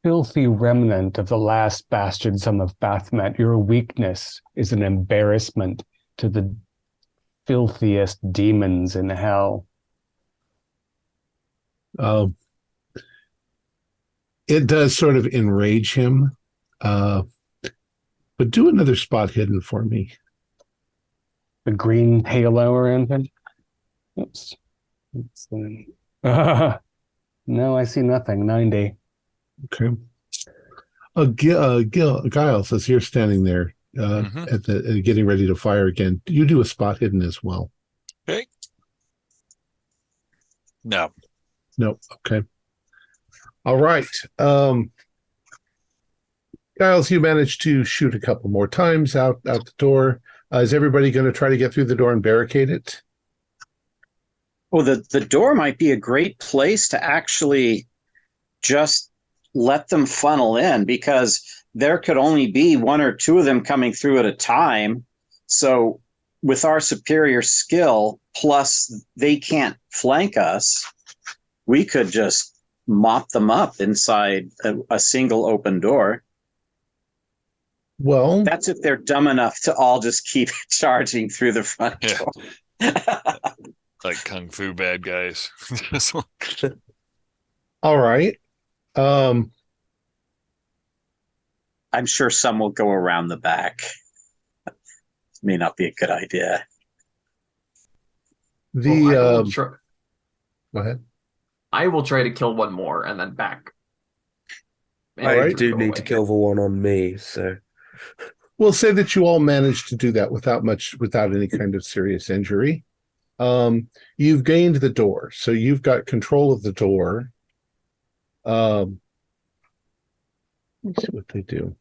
Filthy remnant of the last bastard son of Baphomet, your weakness is an embarrassment to the filthiest demons in hell. It does sort of enrage him. But do another spot hidden for me. The green halo or anything? Oops. No, I see nothing. 90. Okay. Giles, as you're standing there at the getting ready to fire again, you do a spot hidden as well. Okay. No. Okay. All right. Giles, you managed to shoot a couple more times out the door. Is everybody going to try to get through the door and barricade it? Well, the door might be a great place to actually just let them funnel in, because there could only be one or two of them coming through at a time. So with our superior skill, plus they can't flank us, we could just mop them up inside a single open door. Well, that's if they're dumb enough to all just keep charging through the front door. Like kung fu bad guys. All right. I'm sure some will go around the back. May not be a good idea. Go ahead. I will try to kill one more and then back. I do need to kill the one on me, so we'll say that you all managed to do that without any kind of serious injury. You've gained the door, so you've got control of the door. Let's see what they do.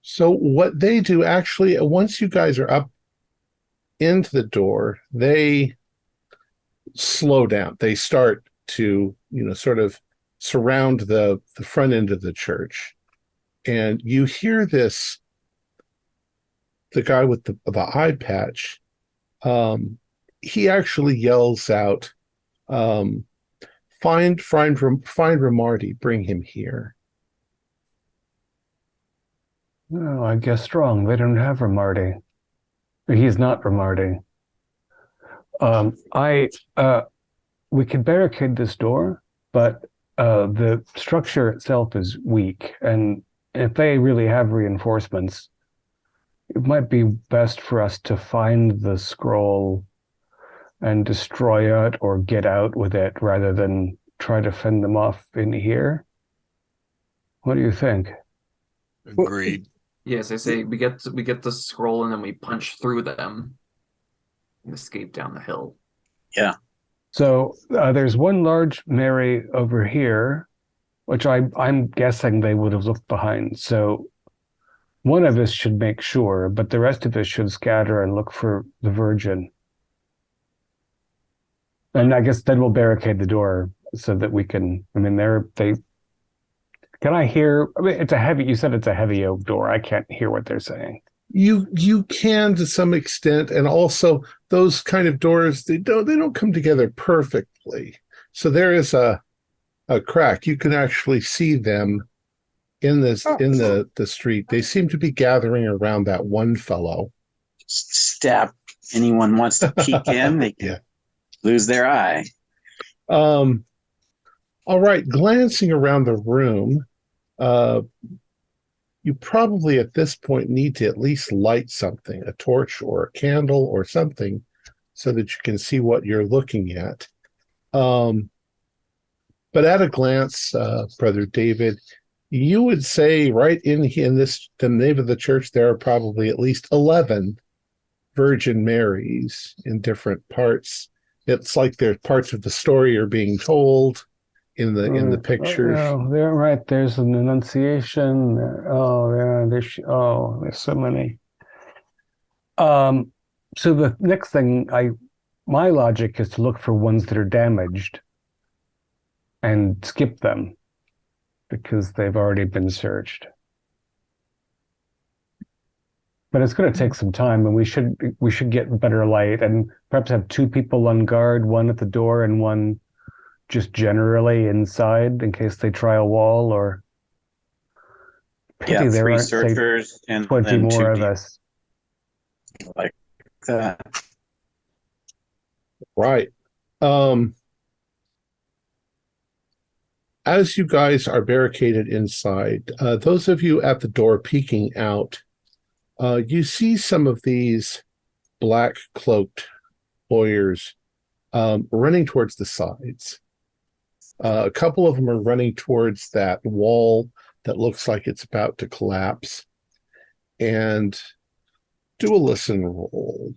So what they do, actually, once you guys are up into the door, they slow down. They start to, sort of surround the front end of the church. And you hear this, the guy with the eye patch, he actually yells out, find Ramarty, bring him here. Oh, I guess wrong. They don't have Ramarty. He's not Ramarty. We could barricade this door, but the structure itself is weak, and if they really have reinforcements, it might be best for us to find the scroll and destroy it or get out with it rather than try to fend them off in here. What do you think? Agreed. Yes, I say we get the scroll and then we punch through them and escape down the hill. Yeah. So there's one large Mary over here, which I'm guessing they would have looked behind. So one of us should make sure, but the rest of us should scatter and look for the Virgin. And I guess then we'll barricade the door so that we can. I mean, Can I hear? I mean, you said it's a heavy oak door. I can't hear what they're saying. You can to some extent, and also those kind of doors they don't come together perfectly. So there is a crack. You can actually see them in the street. They seem to be gathering around that one fellow. Stab. Anyone wants to peek in, they can lose their eye. All right, glancing around the room, you probably at this point need to at least light something, a torch or a candle or something, so that you can see what you're looking at. But at a glance, Brother David, you would say right in the name of the church, there are probably at least 11 Virgin Marys in different parts. It's like there's parts of the story are being told in the pictures. Oh, they're right. There's an Annunciation. Oh, yeah. There's so many. So the next thing, my logic is to look for ones that are damaged and skip them because they've already been searched. But it's going to take some time, and we should get better light, and perhaps have two people on guard, one at the door and one just generally inside in case they try a wall. Or pity there 3 aren't, searchers say, and 20 then more 2 of us. like that. Right. As you guys are barricaded inside, those of you at the door peeking out, you see some of these black cloaked lawyers running towards the sides. A couple of them are running towards that wall that looks like it's about to collapse. And do a listen roll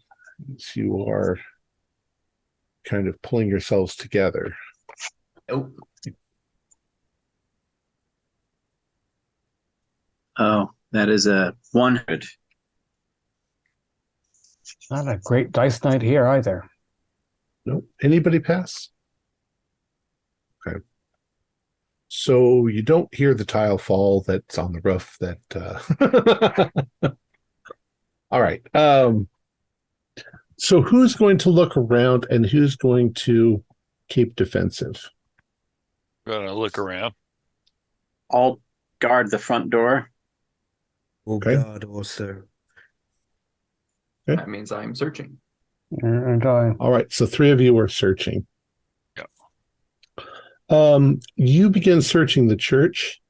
as you are kind of pulling yourselves together. Oh, that is a 100. Not a great dice night here either. Nope. Anybody pass? Okay. So you don't hear the tile fall that's on the roof All right. So who's going to look around and who's going to keep defensive? Gonna look around. I'll guard the front door. Okay. God, also. That means I'm searching. And I. All right. So 3 of you are searching. Yeah. You begin searching the church.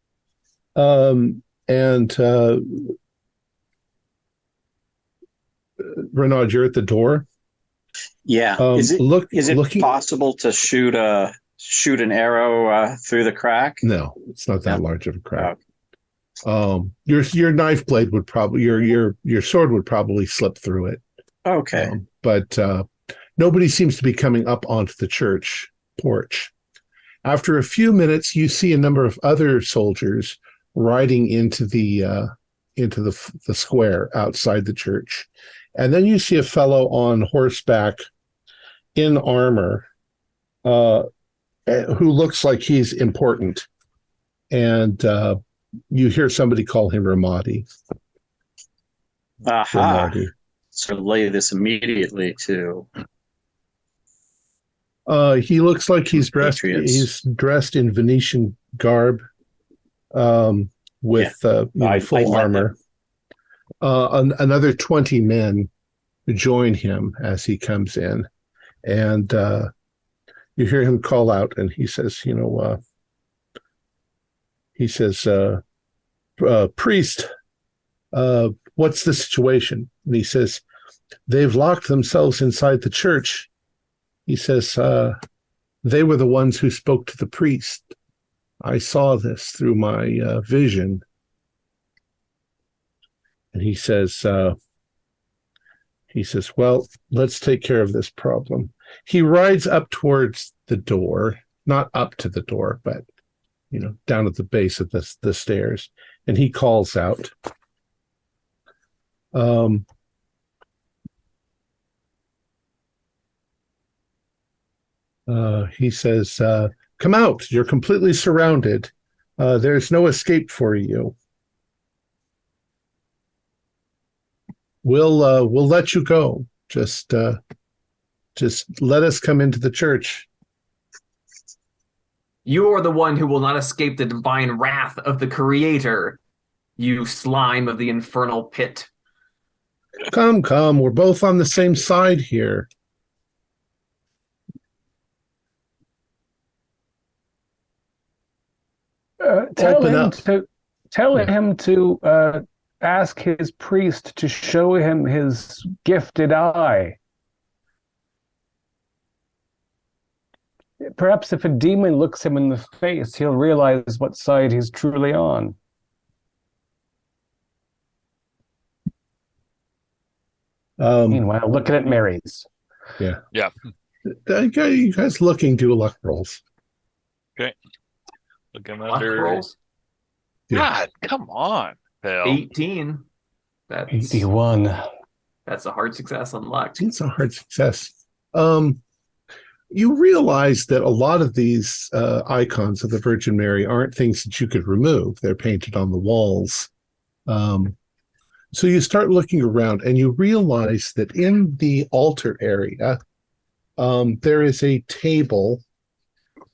And Renaud, you're at the door. Yeah. Is it looking possible to shoot an arrow through the crack? No, it's not that No? large of a crack. Your knife blade would probably your sword would probably slip through it. Okay. But nobody seems to be coming up onto the church porch. After a few minutes, you see a number of other soldiers riding into the square outside the church, and then you see a fellow on horseback in armor, who looks like he's important, and you hear somebody call him Ramadi. Aha. Ramadi. So relay this immediately to. He looks like he's dressed. Patriots. He's dressed in Venetian garb, with full armor. Another 20 men join him as he comes in, and you hear him call out, and he says, "Priest, what's the situation?" And he says, "They've locked themselves inside the church." He says, "They were the ones who spoke to the priest. I saw this through my vision." And he says, "Well, let's take care of this problem." He rides up towards the door, not up to the door, but down at the base of the stairs, and he calls out. He says, "Come out, you're completely surrounded. There's no escape for you. We'll let you go. Just let us come into the church. You are the one who will not escape the divine wrath of the Creator, you slime of the infernal pit. Come, we're both on the same side here. Tell Open him up. to ask his priest to show him his gifted eye. Perhaps if a demon looks him in the face, he'll realize what side he's truly on. Meanwhile, looking at Mary's. Yeah. You guys looking, do luck rolls. Okay. Looking Luck under. rolls? God, come on, pal. 18. That's 81. That's a hard success on luck. It's a hard success. You realize that a lot of these icons of the Virgin Mary aren't things that you could remove. They're painted on the walls. So you start looking around and you realize that in the altar area, there is a table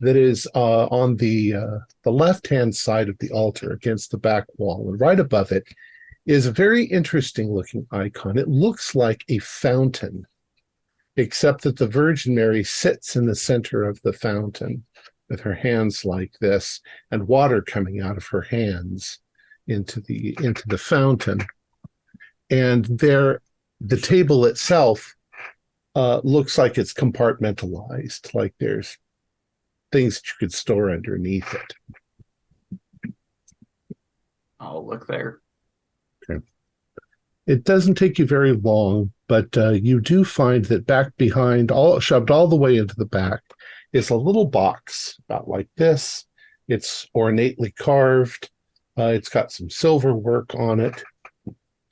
that is on the left-hand side of the altar against the back wall. And right above it is a very interesting looking icon. It looks like a fountain, except that the Virgin Mary sits in the center of the fountain with her hands like this and water coming out of her hands into the fountain. And there, the table itself looks like it's compartmentalized, like there's things that you could store underneath it. I'll look there. Okay. It doesn't take you very long, but you do find that back behind, shoved all the way into the back, is a little box about like this. It's ornately carved. It's got some silver work on it.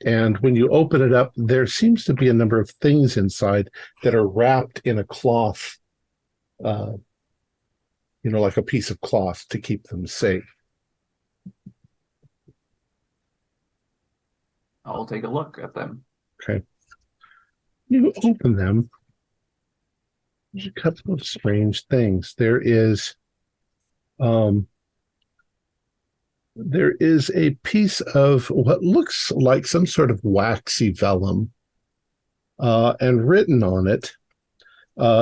And when you open it up, there seems to be a number of things inside that are wrapped in a cloth, like a piece of cloth to keep them safe. I'll take a look at them. Okay. You open them. There's a couple of strange things. There is a piece of what looks like some sort of waxy vellum, and written on it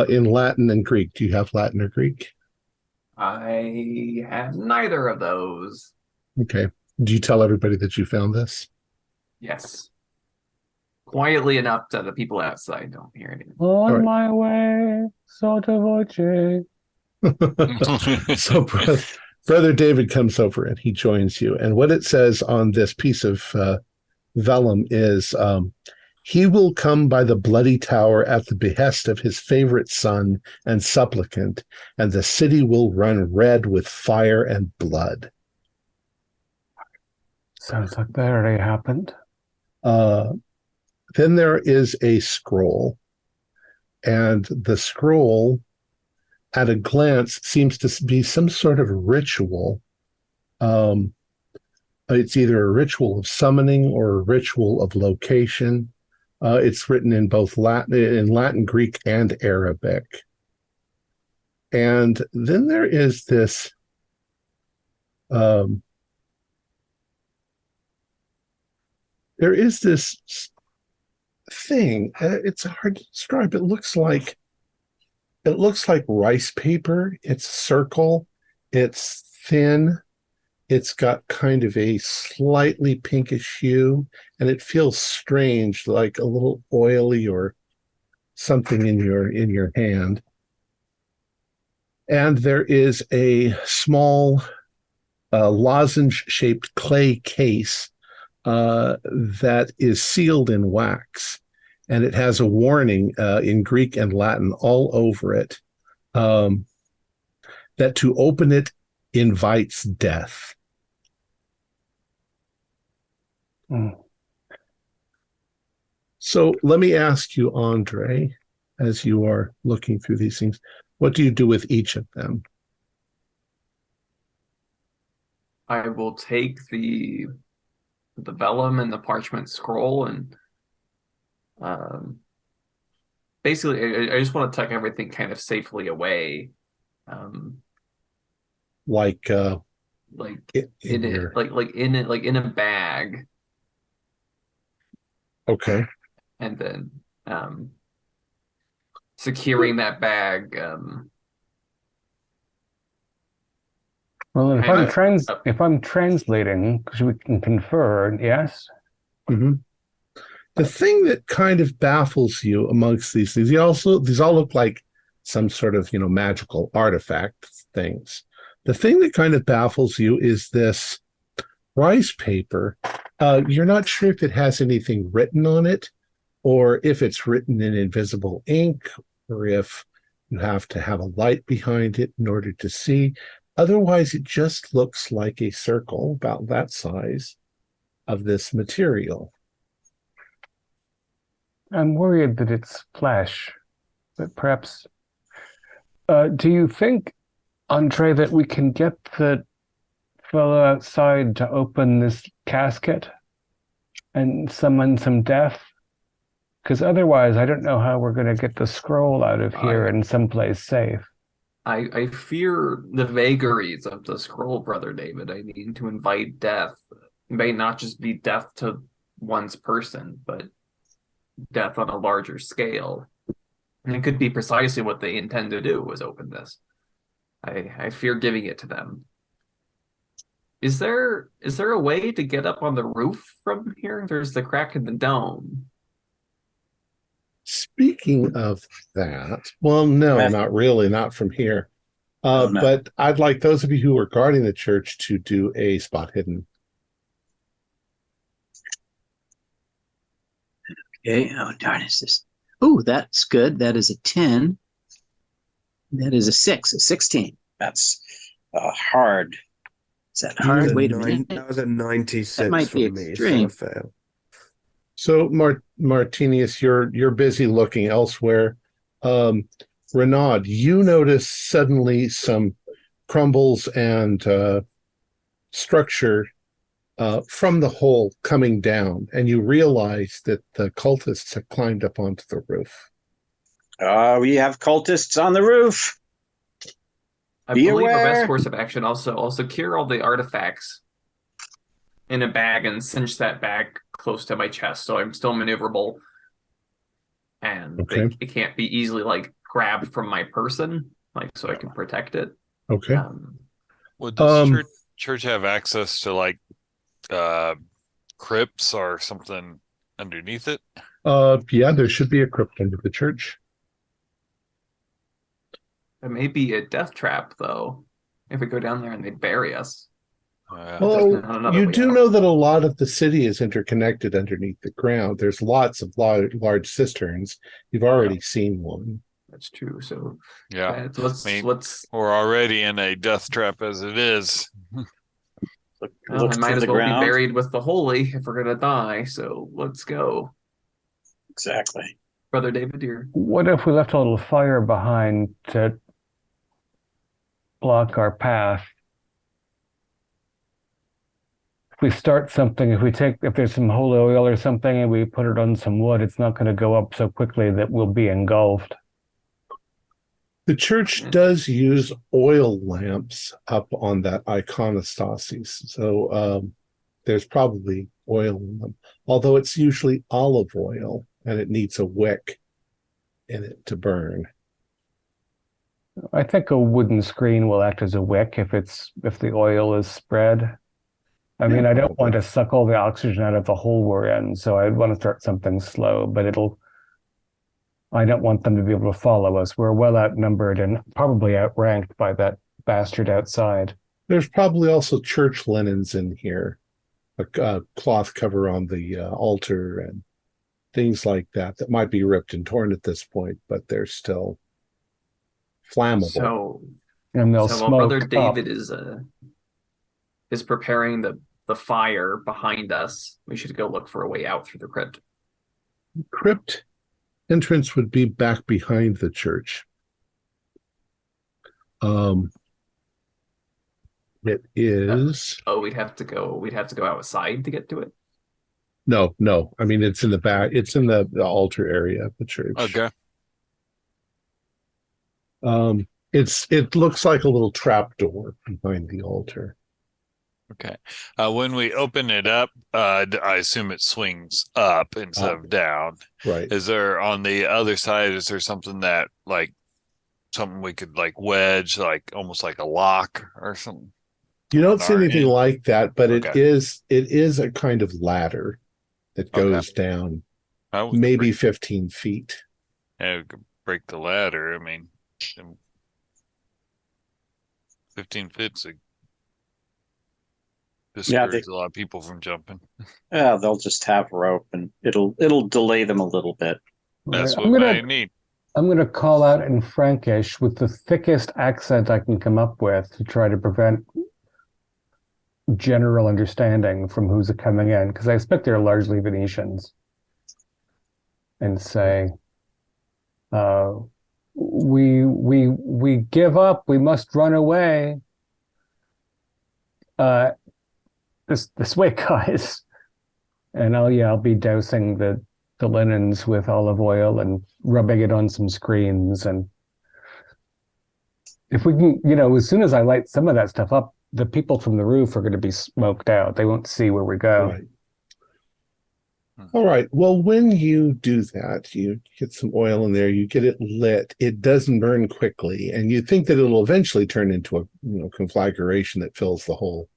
in Latin and Greek. Do you have Latin or Greek? I have neither of those. Okay. Do you tell everybody that you found this? Yes. Quietly enough that the people outside don't hear anything. On my way, sotto voce. So Brother David comes over and he joins you. And what it says on this piece of vellum is, he will come by the bloody tower at the behest of his favorite son and supplicant, and the city will run red with fire and blood. Sounds like that already happened. Then there is a scroll, and the scroll, at a glance, seems to be some sort of ritual. It's either a ritual of summoning or a ritual of location. It's written in both Latin, Greek, and Arabic. And then there is this thing. It's hard to describe. It looks like rice paper. It's circle. It's thin. It's got kind of a slightly pinkish hue, and it feels strange, like a little oily or something in your hand. And there is a small lozenge-shaped clay case that is sealed in wax, and it has a warning in Greek and Latin all over it, that to open it invites death. So let me ask you, Andre, as you are looking through these things, what do you do with each of them? I will take the vellum and the parchment scroll and um, basically I just want to tuck everything kind of safely away. Um, Like like in in it, your like in a bag, okay. and then securing that bag Well, kind of up. if I'm translating, because we can confer, yes. Mhm. The thing that kind of baffles you amongst these things, these all look like some sort of, magical artifact things. The thing that kind of baffles you is this rice paper. You're not sure if it has anything written on it, or if it's written in invisible ink, or if you have to have a light behind it in order to see. Otherwise, it just looks like a circle about that size of this material. I'm worried that it's flesh, but perhaps. Do you think, Andre, that we can get the fellow outside to open this casket and summon some death? Because otherwise, I don't know how we're going to get the scroll out of here and someplace safe. I fear the vagaries of the scroll, Brother David. I mean, to invite death may not just be death to one's person, but death on a larger scale. And it could be precisely what they intend to do, was open this. I fear giving it to them. Is there a way to get up on the roof from here? There's the crack in the dome. Speaking of that, well, no, not really, not from here. Oh, no. But I'd like those of you who are guarding the church to do a spot hidden. Okay. Oh, darn, is this? Oh, that's good. That is a 10. That is a 16. That's hard. Is that hard? Wait a minute. That was a 96 That might be from me, extreme. so I fail. So, Martinius, you're busy looking elsewhere. Renaud, you notice suddenly some crumbles and structure from the hole coming down, and you realize that the cultists have climbed up onto the roof. We have cultists on the roof. I believe our best course of action I'll secure all the artifacts in a bag and cinch that bag close to my chest, so I'm still maneuverable, and it can't be easily grabbed from my person, so I can protect it. Okay. Would this church have access to crypts or something underneath it? Yeah, there should be a crypt under the church. It may be a death trap, though, if we go down there and they bury us. Well, you do know that a lot of the city is interconnected underneath the ground. There's lots of large cisterns. You've already seen one. That's true. So yeah, let's. We're already in a death trap as it is. I might as well be buried with the holy if we're gonna die. So let's go. Exactly, Brother David. Here. What if we left a little fire behind to block our path? If we start something, if there's some holy oil or something and we put it on some wood, it's not going to go up so quickly that we'll be engulfed. The church does use oil lamps up on that iconostasis, so there's probably oil in them, although it's usually olive oil and it needs a wick in it to burn. I think a wooden screen will act as a wick if the oil is spread. I mean, I don't want to suck all the oxygen out of the hole we're in, so I'd want to start something slow, but I don't want them to be able to follow us. We're well outnumbered and probably outranked by that bastard outside. There's probably also church linens in here, a cloth cover on the altar and things like that might be ripped and torn at this point, but they're still flammable. And they'll while smoke Brother David is preparing the fire behind us, we should go look for a way out through the crypt. Crypt entrance would be back behind the church. It is We'd have to go outside to get to it. no. I mean, it's in the back. It's in the altar area of the church. Okay. It looks like a little trap door behind the altar. Okay. When we open it up, I assume it swings up instead of down. Right. Is there on the other side, is there something that like something we could like wedge, like almost like a lock or something? You don't see anything like that, but Okay. it is a kind of ladder that goes down maybe 15 feet. Yeah, we could break the ladder. I mean, 15 feet's discourages a lot of people from jumping. Yeah, they'll just have rope, and it'll delay them a little bit. That's what I need. I'm going to call out in Frankish with the thickest accent I can come up with to try to prevent general understanding from who's coming in, because I expect they're largely Venetians, and say, we give up. We must run away. This way, guys. And I'll be dousing the linens with olive oil and rubbing it on some screens. And if we can, as soon as I light some of that stuff up, the people from the roof are going to be smoked out. They won't see where we go. Right. All right. Well, when you do that, you get some oil in there, you get it lit. It doesn't burn quickly, and you think that it'll eventually turn into a conflagration that fills the whole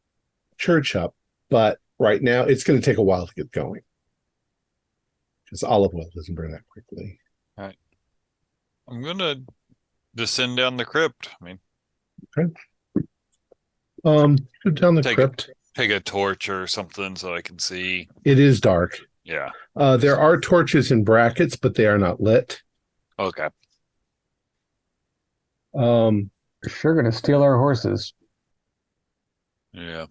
church up. But right now, it's going to take a while to get going because olive oil doesn't burn that quickly. All right. I'm going to descend down the crypt. I mean, okay. Go down the crypt. Take a torch or something so I can see. It is dark. Yeah. There are torches in brackets, but they are not lit. Okay. They're sure going to steal our horses. Yeah.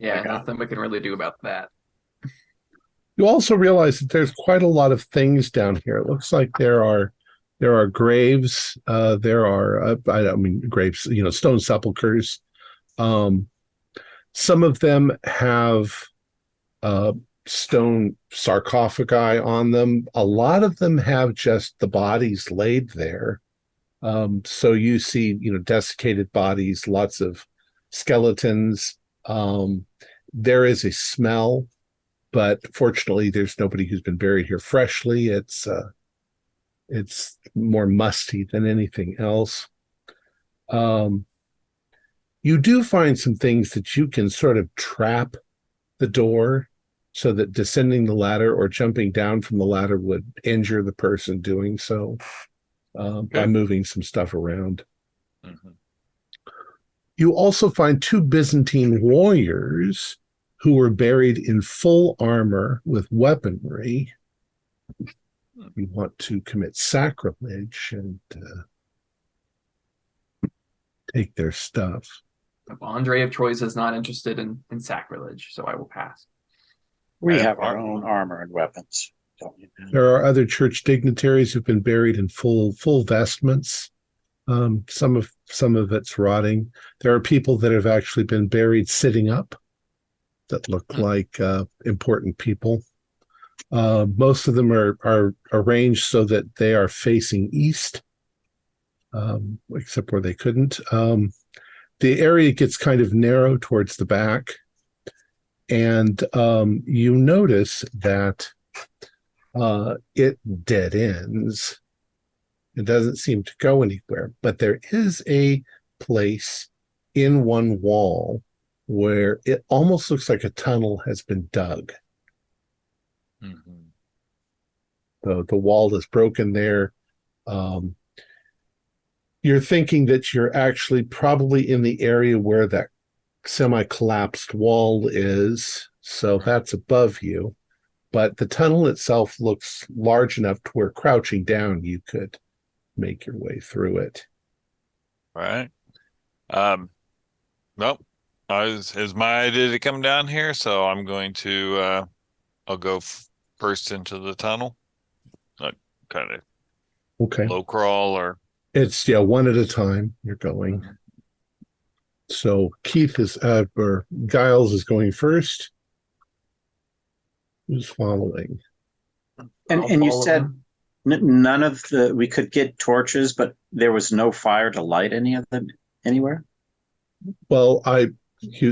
Nothing we can really do about that. You also realize that there's quite a lot of things down here. It looks like there are graves. There are graves. Stone sepulchers. Some of them have stone sarcophagi on them. A lot of them have just the bodies laid there. So you see, desiccated bodies, lots of skeletons. There is a smell, but fortunately there's nobody who's been buried here freshly. It's more musty than anything else. You do find some things that you can sort of trap the door so that descending the ladder or jumping down from the ladder would injure the person doing so by moving some stuff around. Mm-hmm. You also find 2 Byzantine warriors who were buried in full armor with weaponry. You want to commit sacrilege and take their stuff. Andre of Troyes is not interested in sacrilege, so I will pass. We have our own armor and weapons, don't we? There are other church dignitaries who've been buried in full vestments. Some of it's rotting. There are people that have actually been buried sitting up that look like important people. Most of them are arranged so that they are facing east, except where they couldn't. The area gets kind of narrow towards the back, and you notice that it dead ends. It doesn't seem to go anywhere, but there is a place in one wall where it almost looks like a tunnel has been dug. Mm-hmm. The wall is broken there. You're thinking that you're actually probably in the area where that semi-collapsed wall is, so that's above you. But the tunnel itself looks large enough to where crouching down you could make your way through it. All right. Well, it's my idea to come down here, so I'm going to I'll go first into the tunnel. Like kind of low crawl or it's one at a time you're going. So Keith is or Giles is going first. Who's following? And I'll you follow said him. none of we could get torches, but there was no fire to light any of them anywhere. Well,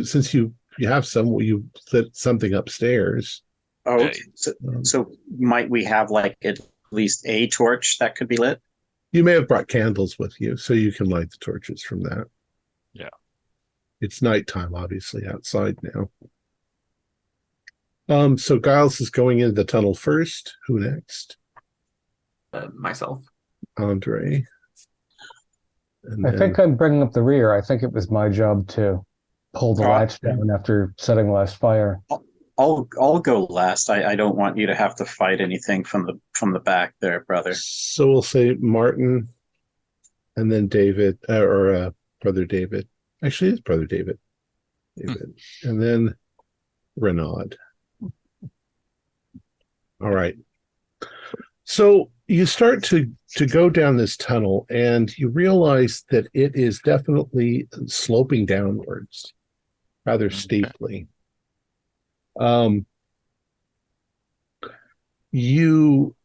since you have some, you lit something upstairs. Oh, Okay. so might we have like at least a torch that could be lit? You may have brought candles with you, so you can light the torches from that. Yeah. It's nighttime, obviously, outside now. So Giles is going into the tunnel first. Who next? Myself. Andre. And I think I'm bringing up the rear. I think it was my job to pull the Oh, latch down after setting last fire. I'll go last. I don't want you to have to fight anything from the back there, brother. So we'll say Martin, and then David, or Brother David. Actually, it's Brother David. And then Renaud. All right. So you start to go down this tunnel, and you realize that it is definitely sloping downwards rather steeply. You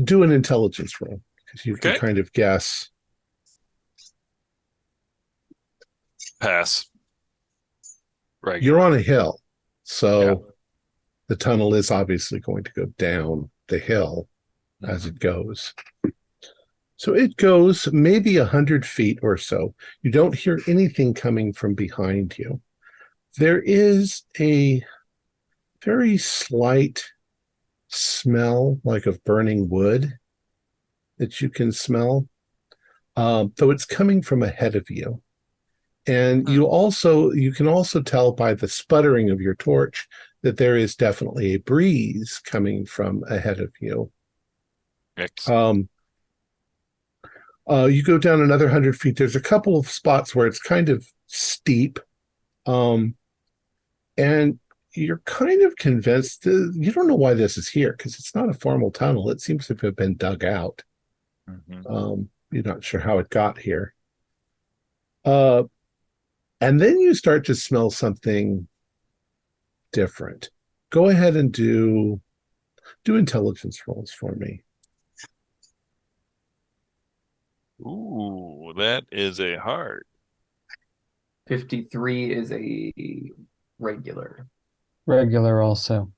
do an intelligence roll because you can kind of guess. Pass. Right. You're on a hill, so the tunnel is obviously going to go down the hill as it goes. So it goes maybe 100 feet or so. You don't hear anything coming from behind you. There is a very slight smell, like of burning wood, that you can smell, though it's coming from ahead of you. And you can also tell by the sputtering of your torch that there is definitely a breeze coming from ahead of you. You go down another 100 feet. There's a couple of spots where it's kind of steep, and you're kind of convinced you don't know why this is here because it's not a formal tunnel. It seems to have been dug out. You're not sure how it got here. And then you start to smell something different. Go ahead and do intelligence rolls for me. Ooh, that is a hard. 53 is a regular. Regular also.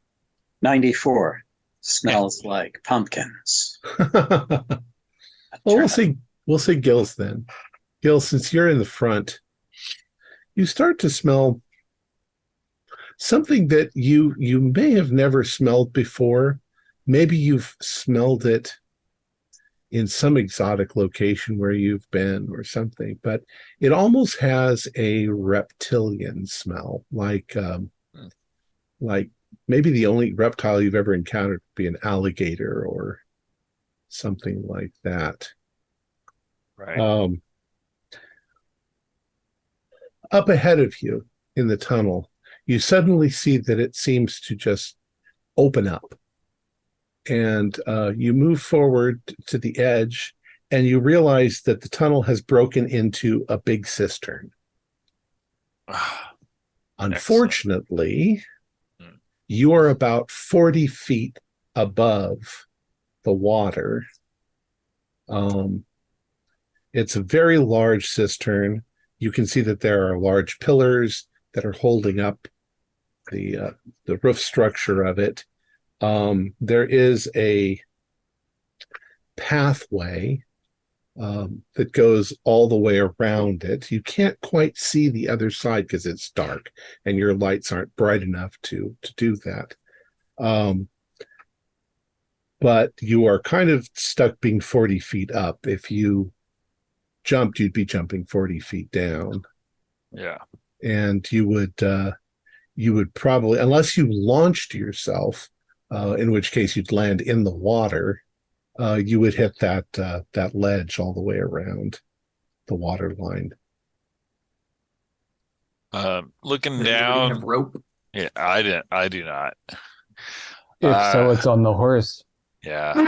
94 smells like pumpkins. Well, we'll say Gil's then. Gil, since you're in the front, you start to smell something that you may have never smelled before. Maybe you've smelled it in some exotic location where you've been or something, but it almost has a reptilian smell, like maybe the only reptile you've ever encountered would be an alligator or something like that. Right. Up ahead of you in the tunnel, you suddenly see that it seems to just open up. And you move forward to the edge, and you realize that the tunnel has broken into a big cistern. Unfortunately, you are about 40 feet above the water. It's a very large cistern. You can see that there are large pillars that are holding up the roof structure of it. There is a pathway that goes all the way around it. You can't quite see the other side because it's dark and your lights aren't bright enough to do that. But you are kind of stuck being 40 feet up. If you jumped, you'd be jumping 40 feet down. Yeah. And you would probably, unless you launched yourself, in which case you'd land in the water, you would hit that ledge all the way around the water line. Looking Does anybody have down. rope? Yeah, I do not. If so, it's on the horse. Yeah.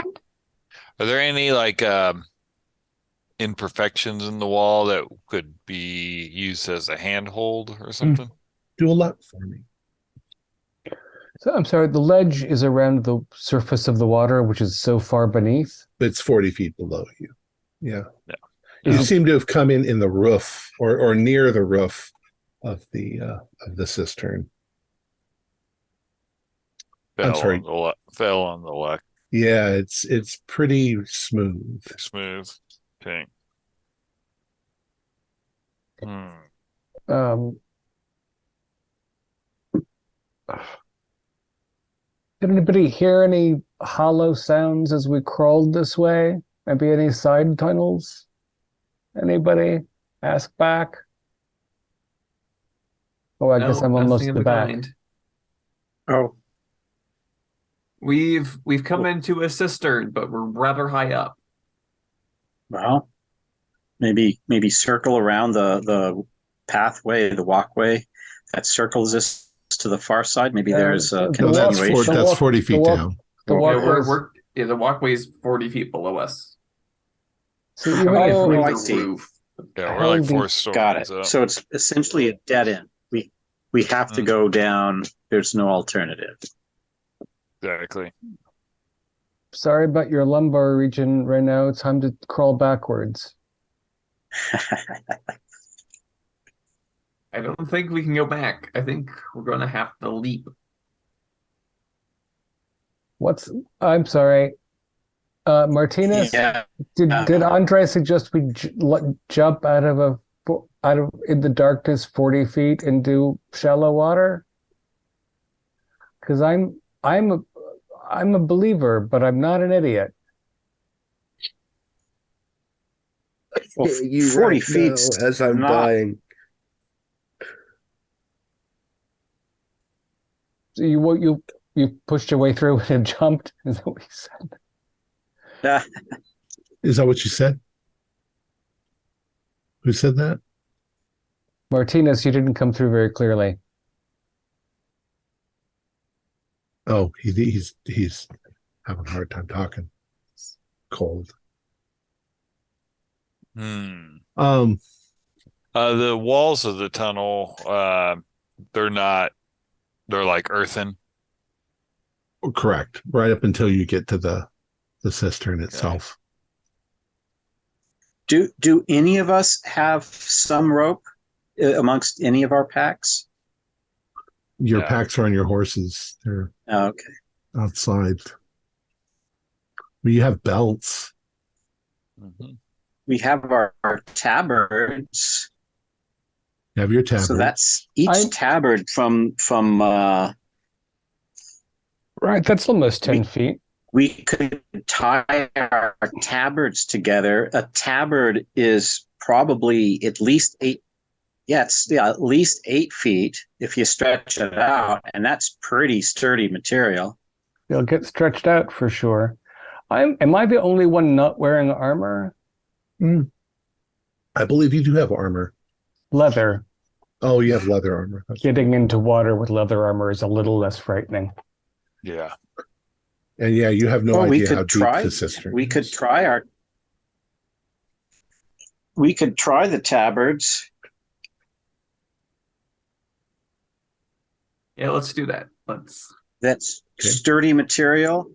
Are there any like imperfections in the wall that could be used as a handhold or something? Do a lot for me. So I'm sorry, the ledge is around the surface of the water, which is so far beneath. It's 40 feet below you. Yeah. Yeah. You seem to have come in the roof or near the roof of the cistern. I'm sorry. Fell on the left. Yeah, it's pretty smooth. Smooth. Okay. Um, Did anybody hear any hollow sounds as we crawled this way? Maybe any side tunnels? Anybody? Ask back. Oh, I guess I'm No, almost nothing of the the back. kind. Oh, We've come into a cistern, but we're rather high up. well, maybe circle around the pathway, the walkway that circles us to the far side. Maybe there's a the No, that's continuation. that's 40 feet down. The Yeah, walkway's the walkway's 40 feet below us. so even if Oh, we I see. Roof. Yeah, we're like Holy- 4 stories Got it. up. So it's essentially a dead end. We have to go down. There's no alternative. Exactly. sorry about your lumbar region right now, it's time to crawl backwards. I don't think we can go back. I think we're going to have to leap. I'm sorry. Martinez, Yeah. did Andre suggest we jump out of in the darkness 40 feet into shallow water? Because I'm a believer, but I'm not an idiot. Well, You 40 right feet now as I'm not- dying. So you pushed your way through and jumped? Is that what you said? Is that what you said? Who said that? Martinez, you didn't come through very clearly. Oh, he's having a hard time talking. Cold. The Um, walls of the tunnel, they're like earthen. correct. Right up until you get to the cistern itself. Do any of us have some rope amongst any of our packs? Your Yeah. packs are on your horses. They're Okay. outside. You have belts. Mhm. We have our tabards. You have your tabard. So that's each tabard from Right, that's almost 10 feet. we could tie our tabards together. A tabard is probably at least 8. Yeah, at least 8 feet if you stretch it out, and that's pretty sturdy material. They'll get stretched out for sure. Am I the only one not wearing armor? I believe you do have armor. Leather. Oh, you have leather armor. Getting into water with leather armor is a little less frightening. Yeah. And yeah, you have no we idea how could deep try. the cistern We could is. try the tabards. Yeah, let's do that. Let's. That's Okay. sturdy material,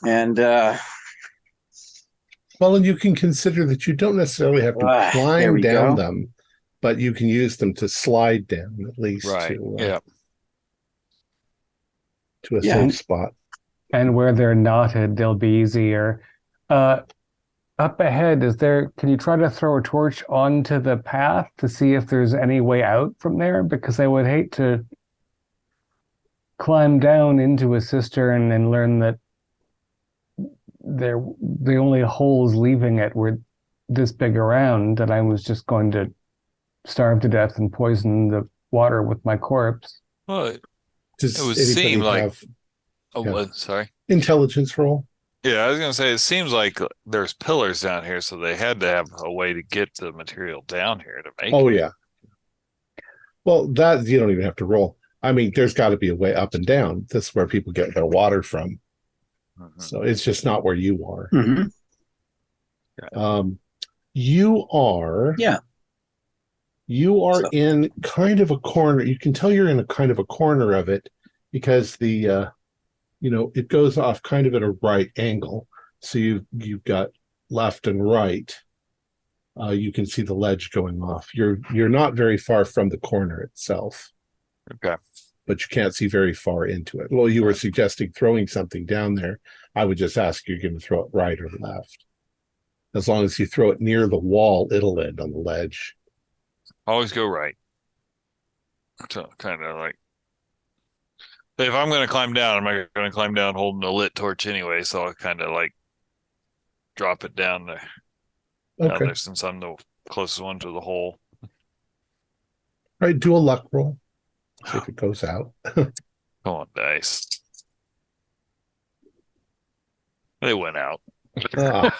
and Well, and you can consider that you don't necessarily have to there climb we down go. them, but you can use them to slide down at least Right. to a Yeah. safe spot. And where they're knotted, they'll be easier. Up ahead, can you try to throw a torch onto the path to see if there's any way out from there? Because I would hate to climb down into a cistern and learn that the only holes leaving it were this big around, that I was just going to starve to death and poison the water with my corpse. Well, Does it would anybody seem like- have Yeah. sorry. intelligence roll? Yeah, I was gonna say it seems like there's pillars down here, so they had to have a way to get the material down here to make Oh it. yeah. Well, that you don't even have to roll. I mean, there's got to be a way up and down. That's where people get their water from. Mhm. So it's just not where you are. Mhm. Um, You are Yeah. You are So- in kind of a corner. You can tell you're in a kind of a corner of it because it goes off kind of at a right angle. So you've got left and right. You can see the ledge going off. You're not very far from the corner itself, Okay. but you can't see very far into it. Well, you were suggesting throwing something down there. I would just ask you're going to throw it right or left. As long as you throw it near the wall, it'll end on the ledge. Always go right. So kind of like, if I'm going to climb down, I'm going to climb down holding a lit torch anyway. So I'll kind of like drop it down there, Okay. since I'm the closest one to the hole. All right, do a luck roll. See if it goes out. Come on, dice. They went out. Ah,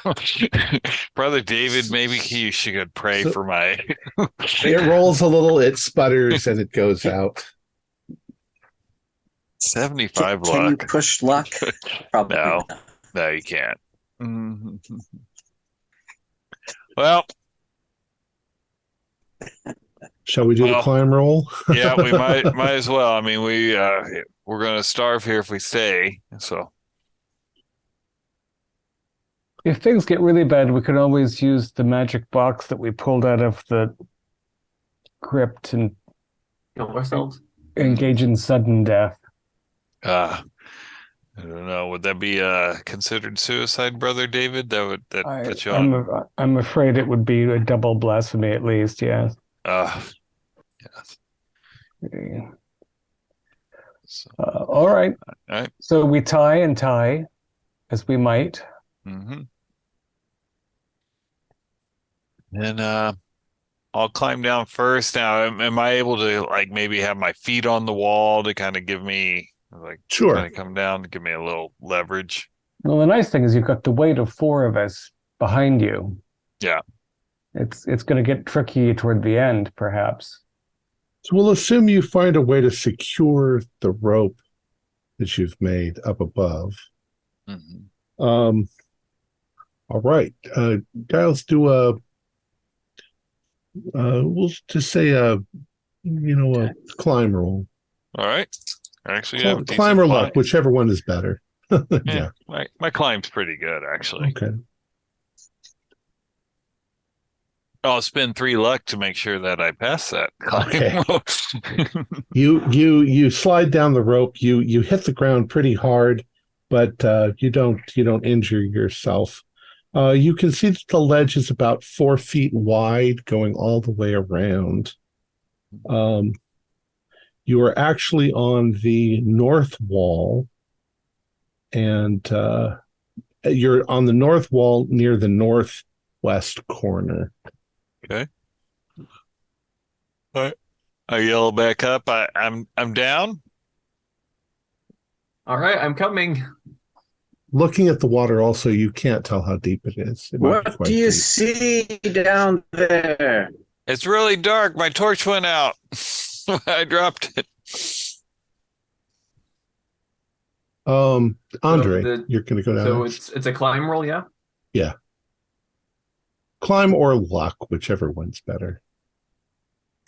Brother David, maybe you should pray for my. it rolls a little, it sputters, and it goes out. 75 Can you luck. push luck? Probably No. not. No, you can't. Well, Shall we do the climb roll? yeah, we might as well. I mean, we're going to starve here if we stay. So If things get really bad, we can always use the magic box that we pulled out of the crypt and Kill ourselves. engage in sudden death. I don't know. Would that be considered suicide, Brother David? That put you on. I'm afraid it would be a double blasphemy at least, yes. Yes. So, All right. all right. So we tie as we might. Mm-hmm. And I'll climb down first. Now, am I able to like maybe have my feet on the wall to kind of give me like Sure. kind of come down to give me a little leverage? Well, the nice thing is you've got the weight of four of us behind you. Yeah. It's going to get tricky toward the end, perhaps. So we'll assume you find a way to secure the rope that you've made up above. Mm-hmm. All right. Giles, do we'll just say a climb roll. All right. Actually, I have a decent Climb or climb. luck, whichever one is better. Yeah. My climb's pretty good, actually. Okay. I'll spend 3 luck to make sure that I pass that climb. Okay. You slide down the rope. You hit the ground pretty hard, but you don't injure yourself. You can see that the ledge is about 4 feet wide, going all the way around. You are actually on the north wall, and you're on the north wall near the northwest corner. Okay. All right. I yell back up. I'm down. All right, I'm coming. Looking at the water, also, you can't tell how deep it is. It might be What quite do you deep. see down there? It's really dark. My torch went out. I dropped it. Andre, So you're going to go down. So there? it's a climb roll, yeah? Yeah. Climb or luck, whichever one's better.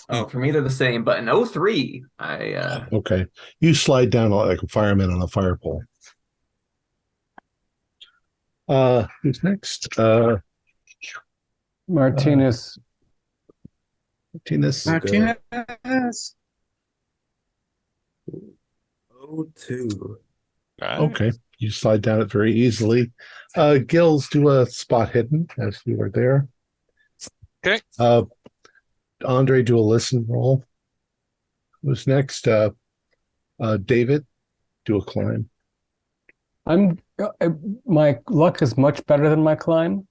Oh, for me they're the same, but in 03, Okay. You slide down like a fireman on a fire pole. Who's next? Martinez. Martinez. Martinez. 02. Okay. You slide down it very easily. Gills, do a spot hidden as you are there. Okay. Andre, do a listen roll. Who's next? David, do a climb. My luck is much better than my climb,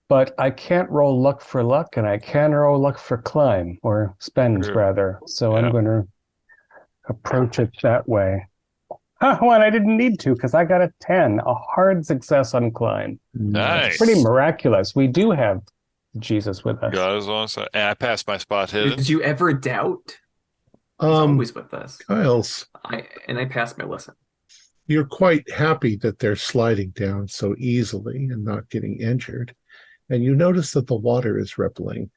but I can't roll luck for luck, and I can roll luck for climb, or spend True. rather. So Yeah. I'm going to approach it that way. Well, I didn't need to because I got a 10, a hard success on climb. Nice. Pretty miraculous. We do have Jesus with us. God is on side. And I passed my spot hidden. did you ever doubt? He's always with us. Giles, I passed my lesson. you're quite happy that they're sliding down so easily and not getting injured. and you notice that the water is rippling.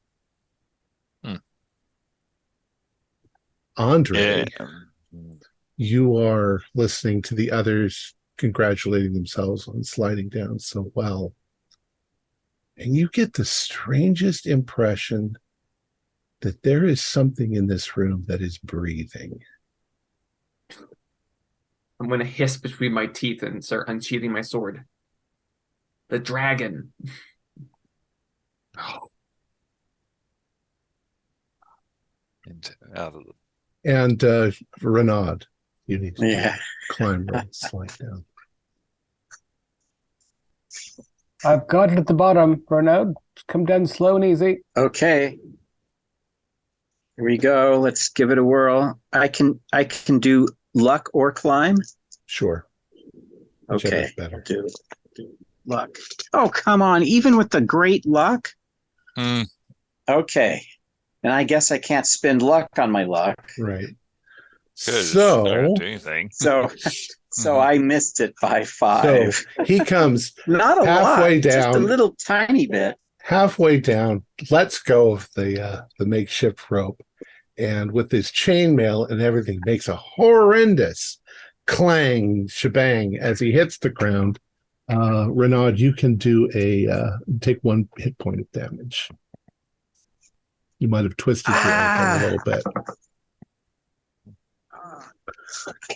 Andre, you are listening to the others congratulating themselves on sliding down so well. And you get the strangest impression that there is something in this room that is breathing. I'm going to hiss between my teeth and start unsheathing my sword. The dragon. And Renaud, you need to climb right, slide down. I've got it at the bottom, Renaud. Come down slow and easy. Okay. Here we go. Let's give it a whirl. I can do luck or climb. Sure. Okay. Better. Do luck. Oh, come on. Even with the great luck? Okay. And I guess I can't spend luck on my luck. Right. So anything. So I missed it by 5. So he comes not a halfway lot, down, just a little tiny bit. Halfway down, lets go of the makeshift rope, and with his chainmail and everything, makes a horrendous clang shebang as he hits the ground. Renaud, you can do take 1 hit point of damage. You might have twisted your ankle a little bit.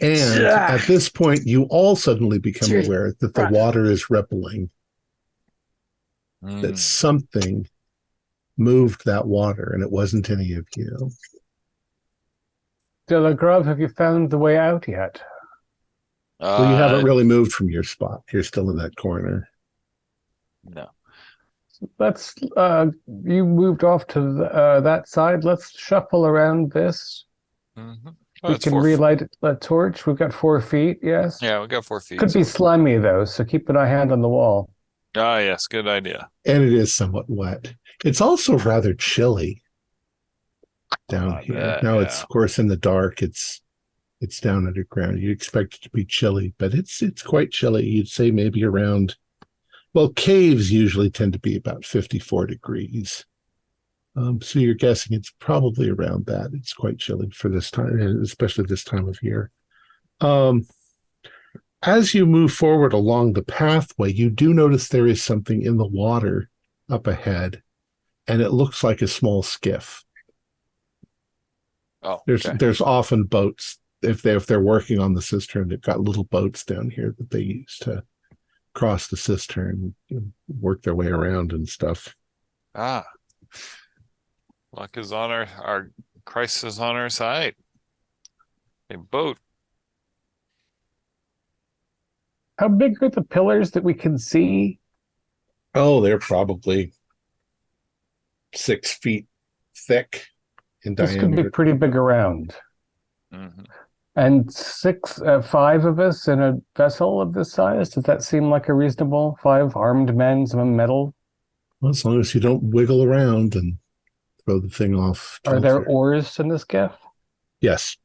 And at this point, you all suddenly become aware that the water is rippling. That something moved that water, and it wasn't any of you. Delagrove, have you found the way out yet? Well, you haven't really moved from your spot. You're still in that corner. No. Let's, you moved off to that side. Let's shuffle around this. We can relight a torch. We've got 4 feet, yes? Yeah, we've got 4 feet. Could be slimy, though, so keep an hand on the wall. Ah, yes, good idea. And it is somewhat wet. It's also rather chilly down here. Now it's, of course, in the dark. It's down underground. You'd expect it to be chilly, but it's quite chilly. You'd say maybe around, well, caves usually tend to be about 54 degrees. So you're guessing it's probably around that. It's quite chilly for this time, especially this time of year. As you move forward along the pathway, you do notice there is something in the water up ahead, and it looks like a small skiff. Oh, there's often boats if they're working on the cistern. They've got little boats down here that they use to cross the cistern, work their way around and stuff. Luck is on our Christ is on our side. A boat. How big are the pillars that we can see? Oh, they're probably 6 feet thick in diameter. This could be pretty big around. And 5 of us in a vessel of this size? Does that seem like a reasonable 5 armed men, some metal? Well, as long as you don't wiggle around and throw the thing off. Are there oars in this skiff? Yes.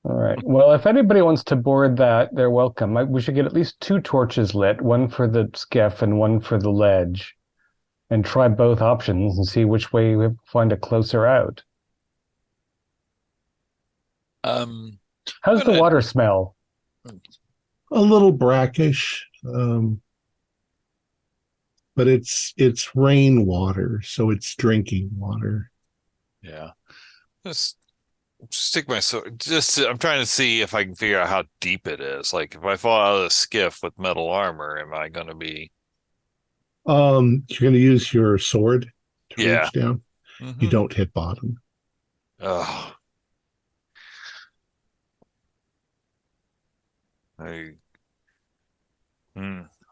All right. Well, if anybody wants to board that, they're welcome. We should get at least 2 torches lit, one for the skiff and one for the ledge, and try both options and see which way we find a closer out. How's the water smell? A little brackish, but it's rainwater, so it's drinking water. Yeah. Just stick my sword. I'm trying to see if I can figure out how deep it is. Like, if I fall out of the skiff with metal armor, am I going to be? You're going to use your sword to reach down. You don't hit bottom. Oh. I'm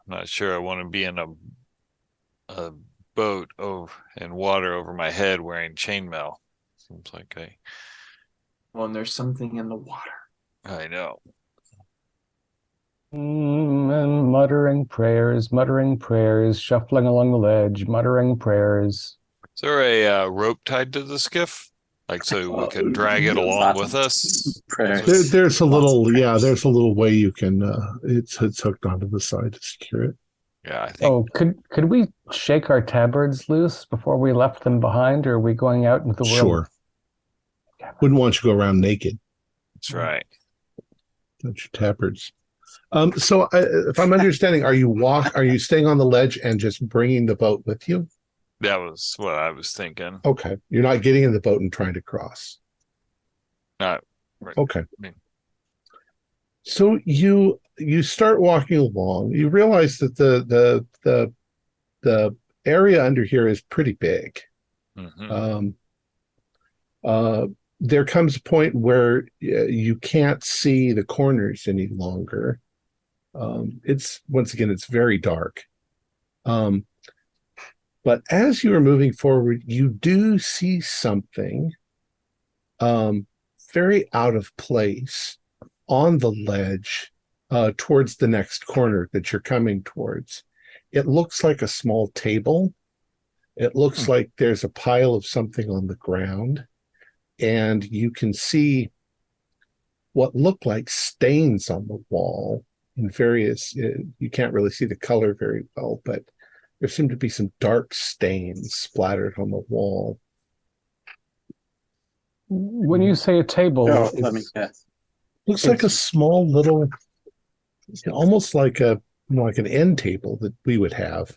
not sure I want to be in a boat in water over my head wearing chainmail. Seems like Well, and there's something in the water. I know. And muttering prayers, shuffling along the ledge, muttering prayers. Is there a rope tied to the skiff? Like, so we can drag it along with us? There's a little way you can, it's hooked onto the side to secure it. Yeah, I think Oh, could we shake our tabards loose before we left them behind, or are we going out into the world? Sure. Wouldn't want you to go around naked. that's right. That's your tabards. So if I'm understanding, are you staying on the ledge and just bringing the boat with you? That was what I was thinking. Okay. You're not getting in the boat and trying to cross. Not right. Okay. I mean, So you start walking along. You realize that the area under here is pretty big. mhm. There comes a point where you can't see the corners any longer. It's very dark. But as you are moving forward, you do see something very out of place on the ledge towards the next corner that you're coming towards. It looks like a small table. It looks like there's a pile of something on the ground, and you can see what look like stains on the wall in various, you can't really see the color very well, but there seem to be some dark stains splattered on the wall. When you say a table, Oh, let me guess. Looks like a small little, almost like an end table that we would have.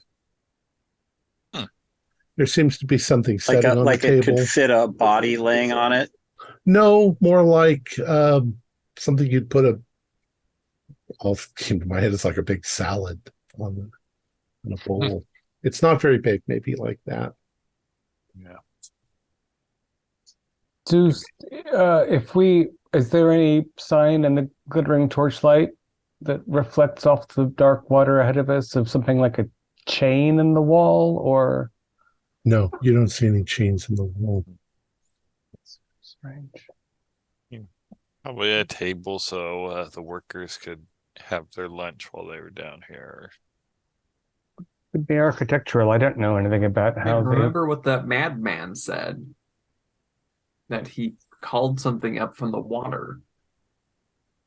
There seems to be something setting on the it table. could fit a body laying on it. No, more like something you'd put in my head, it's like a big salad on a bowl. It's not very big, maybe like that. Yeah. Is there any sign in the glittering torchlight that reflects off the dark water ahead of us of something like a chain in the wall, or? No, you don't see any chains in the wall. Strange. Probably a table so the workers could have their lunch while they were down here. Could be architectural. I don't know anything about I how they. remember what that madman said. That he called something up from the water.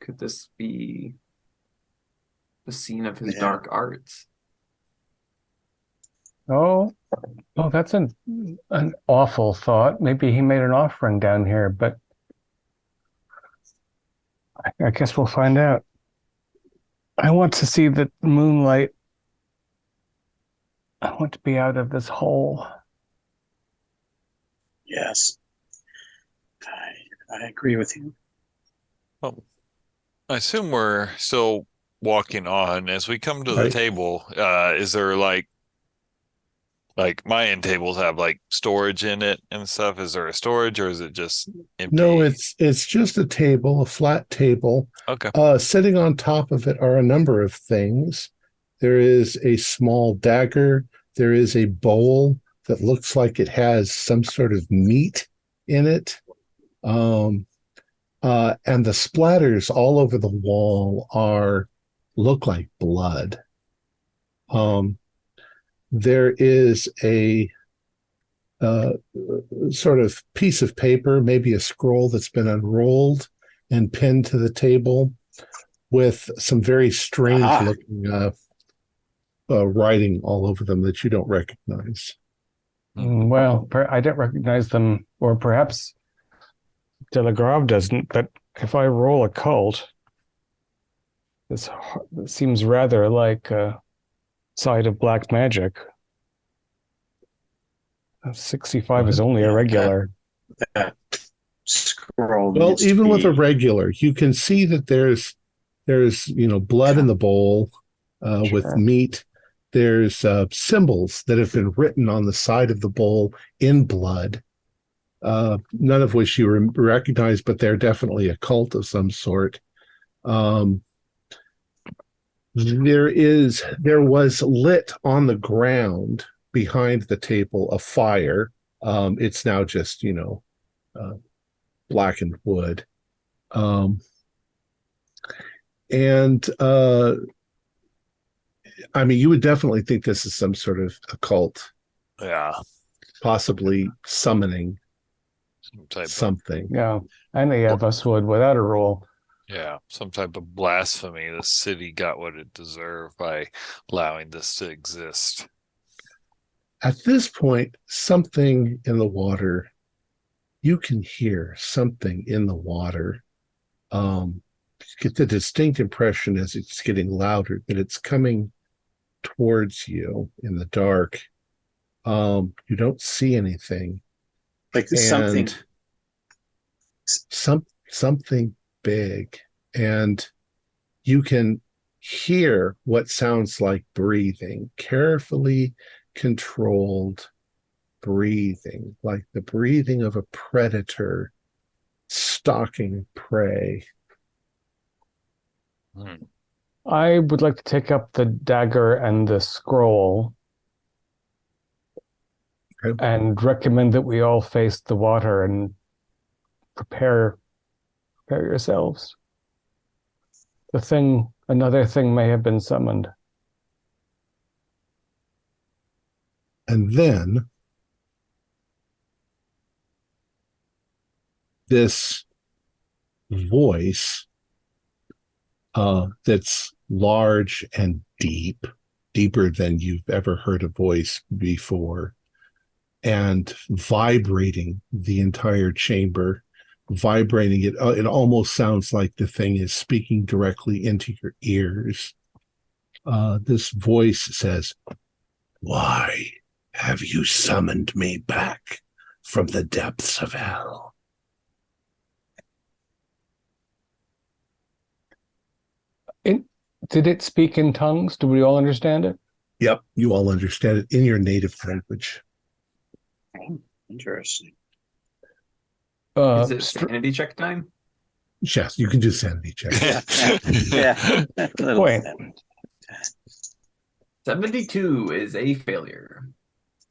Could this be the scene of his dark arts? Oh, that's an awful thought. Maybe he made an offering down here, but I guess we'll find out. I want to see the moonlight. I want to be out of this hole. Yes. I agree with you. Well, I assume we're still walking on. As we come to the Right. table, is there like my end tables have like storage in it and stuff? Is there a storage or is it just empty? No, it's just a table, a flat table. Okay. Sitting on top of it are a number of things. There is a small dagger. There is a bowl that looks like it has some sort of meat in it. And the splatters all over the wall look like blood. There is a sort of piece of paper, maybe a scroll that's been unrolled and pinned to the table with some very strange looking writing all over them that you don't recognize. Well, I don't recognize them, or perhaps Delagrave doesn't, but if I roll occult, this seems rather like a side of black magic. 65 is only a regular. That scroll. Well, needs to even with be- a regular, you can see that there's blood in the bowl with Sure. meat. There's symbols that have been written on the side of the bowl in blood, none of which you recognize, but they're definitely a cult of some sort. There was lit on the ground behind the table a fire. It's now just blackened wood. I mean, you would definitely think this is some sort of occult, Yeah. possibly summoning Some type of something. Yeah, any of us would without a roll. Yeah, some type of blasphemy. The city got what it deserved by allowing this to exist. At this point, something in the water, you can hear something in the water. You get the distinct impression as it's getting louder that it's coming towards you in the dark. You don't see anything. Like And something big. And you can hear what sounds like breathing, carefully controlled breathing, like the breathing of a predator stalking prey. I would like to take up the dagger and the scroll and recommend that we all face the water and prepare yourselves. Another thing may have been summoned. And then this voice that's large and deep, deeper than you've ever heard a voice before, and vibrating the entire chamber, vibrating it. It almost sounds like the thing is speaking directly into your ears. This voice says, "Why have you summoned me back from the depths of hell?" Did it speak in tongues? Do we all understand it? Yep, you all understand it in your native language. Interesting. Is it sanity check time? Yes, you can do sanity checks. Yeah. Point. 72 is a failure.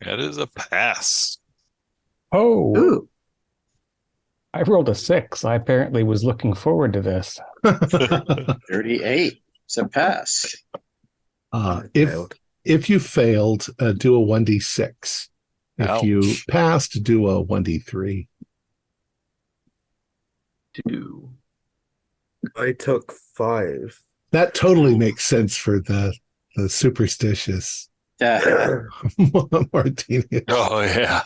That is a pass. Oh, Ooh. I rolled a 6. I apparently was looking forward to this. 38. It's a pass. If you failed, do a 1d6. If Ouch. you passed, do a 1d3. 2. I took 5. That totally makes sense for the superstitious Martinez. Oh, yeah.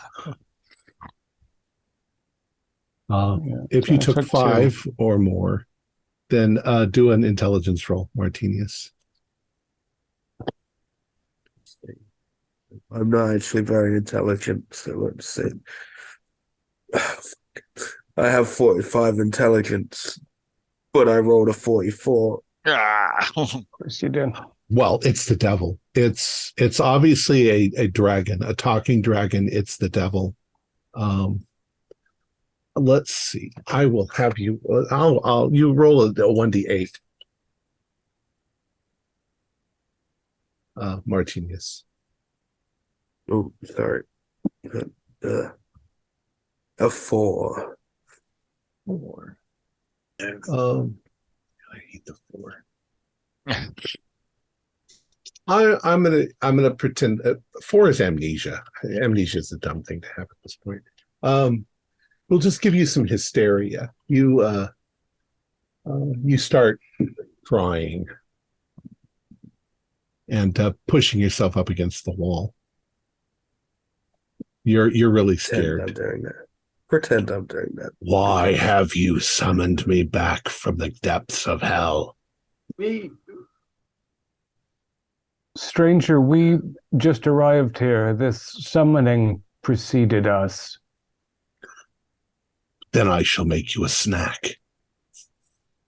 If you I took 5 or more, then do an intelligence roll, Martinez. I'm not actually very intelligent, so let's see. I have 45 intelligence, but I rolled a 44. Of course you did. Well, it's the devil. It's obviously a dragon, a talking dragon. It's the devil. Let's see. I will have you. You roll a 1d8. Martinez. Oh, sorry. A 4. 4. I hate the 4. I'm gonna pretend 4 is amnesia. Amnesia is a dumb thing to have at this point. We'll just give you some hysteria. You start crying and pushing yourself up against the wall. You're really scared. I'm doing that. Pretend I'm doing that. Why have you summoned me back from the depths of hell? Stranger, we just arrived here. This summoning preceded us. Then I shall make you a snack.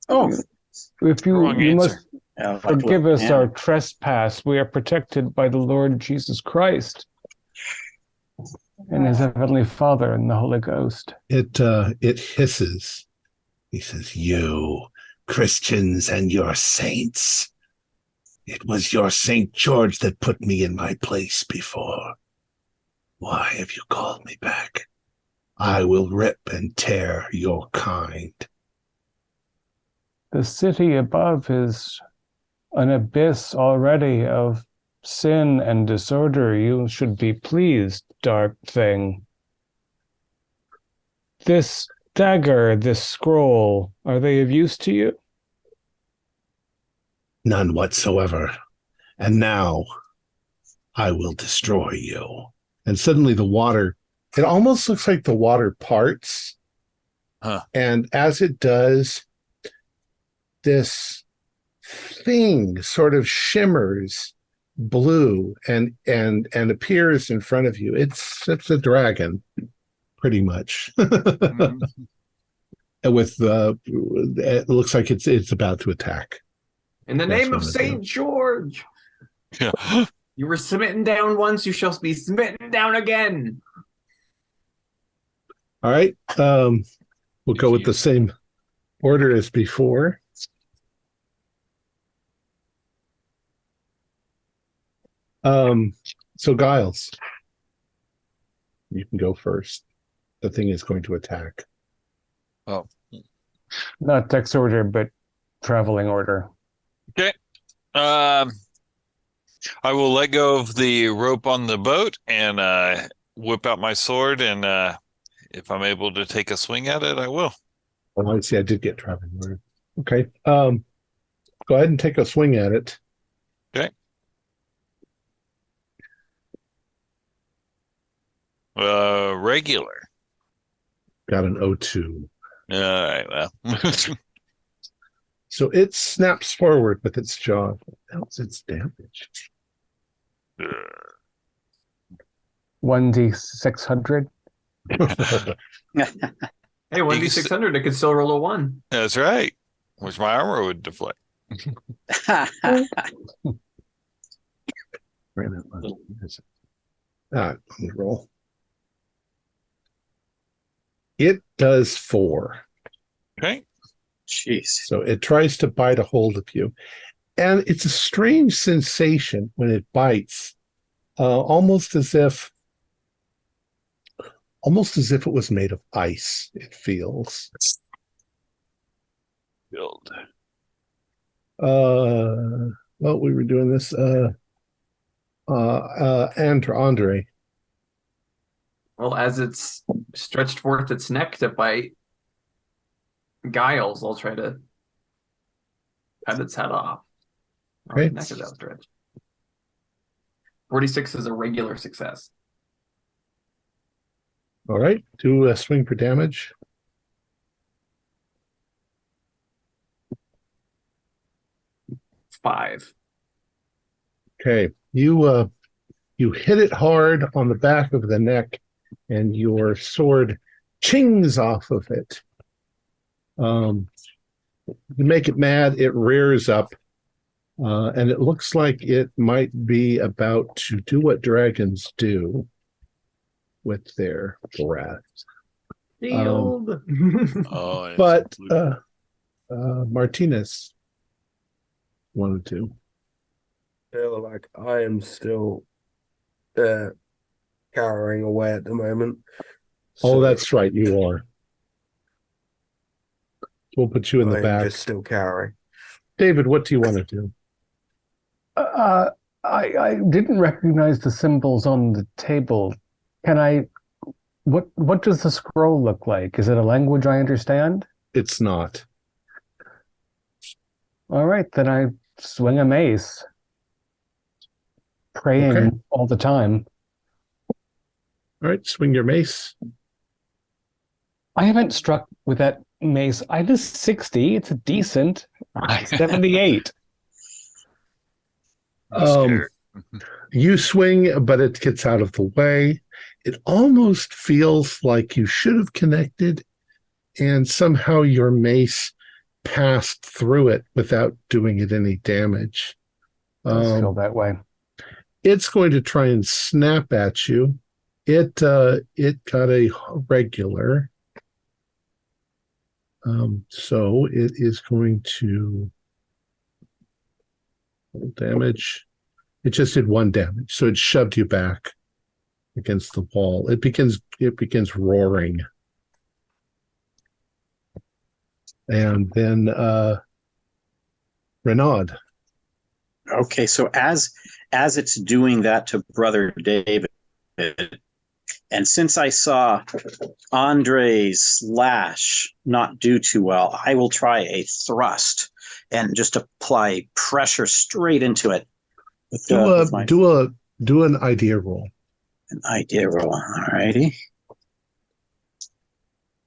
Oh, If you Wrong must yeah, forgive us yeah. our trespass, we are protected by the Lord Jesus Christ and his heavenly Father and the Holy Ghost. It hisses. He says, "You Christians and your saints. It was your Saint George that put me in my place before. Why have you called me back? I will rip and tear your kind." The city above is an abyss already of sin and disorder. You should be pleased, dark thing. This dagger, this scroll, are they of use to you? None whatsoever. And now I will destroy you. And suddenly the water, it almost looks like the water parts. Huh. And as it does, this thing sort of shimmers blue and appears in front of you. It's a dragon, pretty much. Mhm. With it looks like it's about to attack. In the That's name of what I Saint George, Yeah. you were smitten down once, you shall be smitten down again. All right. We'll go with the same order as before. So Giles, you can go first. The thing is going to attack. Oh. Not text order, but traveling order. Okay. I will let go of the rope on the boat and whip out my sword, and if I'm able to take a swing at it, I will. Oh, I see. I did get traveling order. Okay. Go ahead and take a swing at it. Okay. Regular. Got an O2. All right. Well. So it snaps forward with its jaw. How's its damage? 1d600. Hey, 1d600, it could still roll a 1. That's right. Which my armor would deflect. Roll. It does 4. Okay. Jeez. So it tries to bite a hold of you. And it's a strange sensation when it bites, almost as if it was made of ice, it feels. Build. Well, we were doing this. Andre. Well, as it's stretched forth its neck to bite Giles, I'll try to cut its head off. Okay. Neck is outstretched. 46 is a regular success. All right. Do a swing for damage. Five. Okay. You hit it hard on the back of the neck, and your sword chings off of it. You make it mad, it rears up, and it looks like it might be about to do what dragons do with their breath. Shield. Oh, it's But blue. Martinez wanted to. Feel like I am still cowering away at the moment. Oh, So that's right, you are. We'll put you in the I am back. just still cowering. David, what do you want to do? I didn't recognize the symbols on the table. What does the scroll look like? Is it a language I understand? It's not. All right, then I swing a mace. Praying Okay. all the time. All right, swing your mace. I haven't struck with that mace. I have a 60. It's a decent 78. I'm scared. You swing, but it gets out of the way. It almost feels like you should have connected, and somehow your mace passed through it without doing it any damage. Does feel that way. It's going to try and snap at you. It got a regular. So it is going to damage. It just did 1 damage, so it shoved you back against the wall. It begins roaring. And then Renaud. Okay, so as it's doing that to Brother David, and since I saw Andre's slash not do too well, I will try a thrust and just apply pressure straight into it. Do an idea roll. An idea roll. All righty.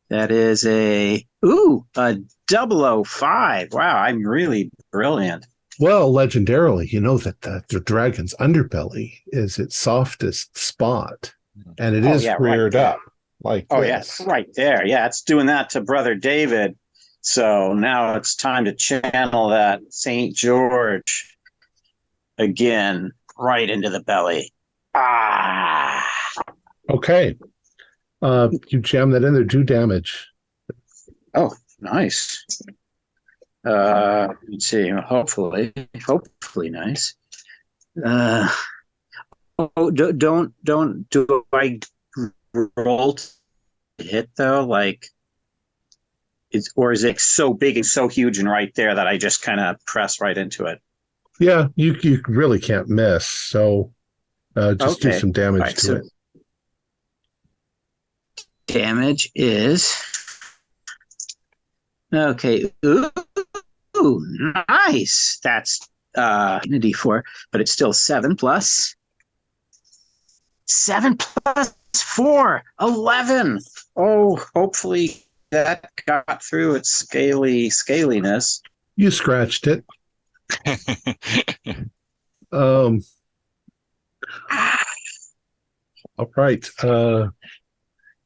That is a 005. Wow, I'm really brilliant. Well, legendarily, you know that the dragon's underbelly is its softest spot, and it is reared up like this. Yes, right there. Yeah, it's doing that to Brother David. So now it's time to channel that St. George again right into the belly. Ah. Okay. You jam that in there, do damage. Oh, nice. Let's see. Hopefully nice. Don't do I roll to hit though? Like, is it so big and so huge and right there that I just kind of press right into it? Yeah, you really can't miss. So just do some damage to it. Damage is okay. Ooh, nice. That's a D4, but it's still 7 plus 4, 11. Oh, hopefully that got through its scaliness. You scratched it. All right.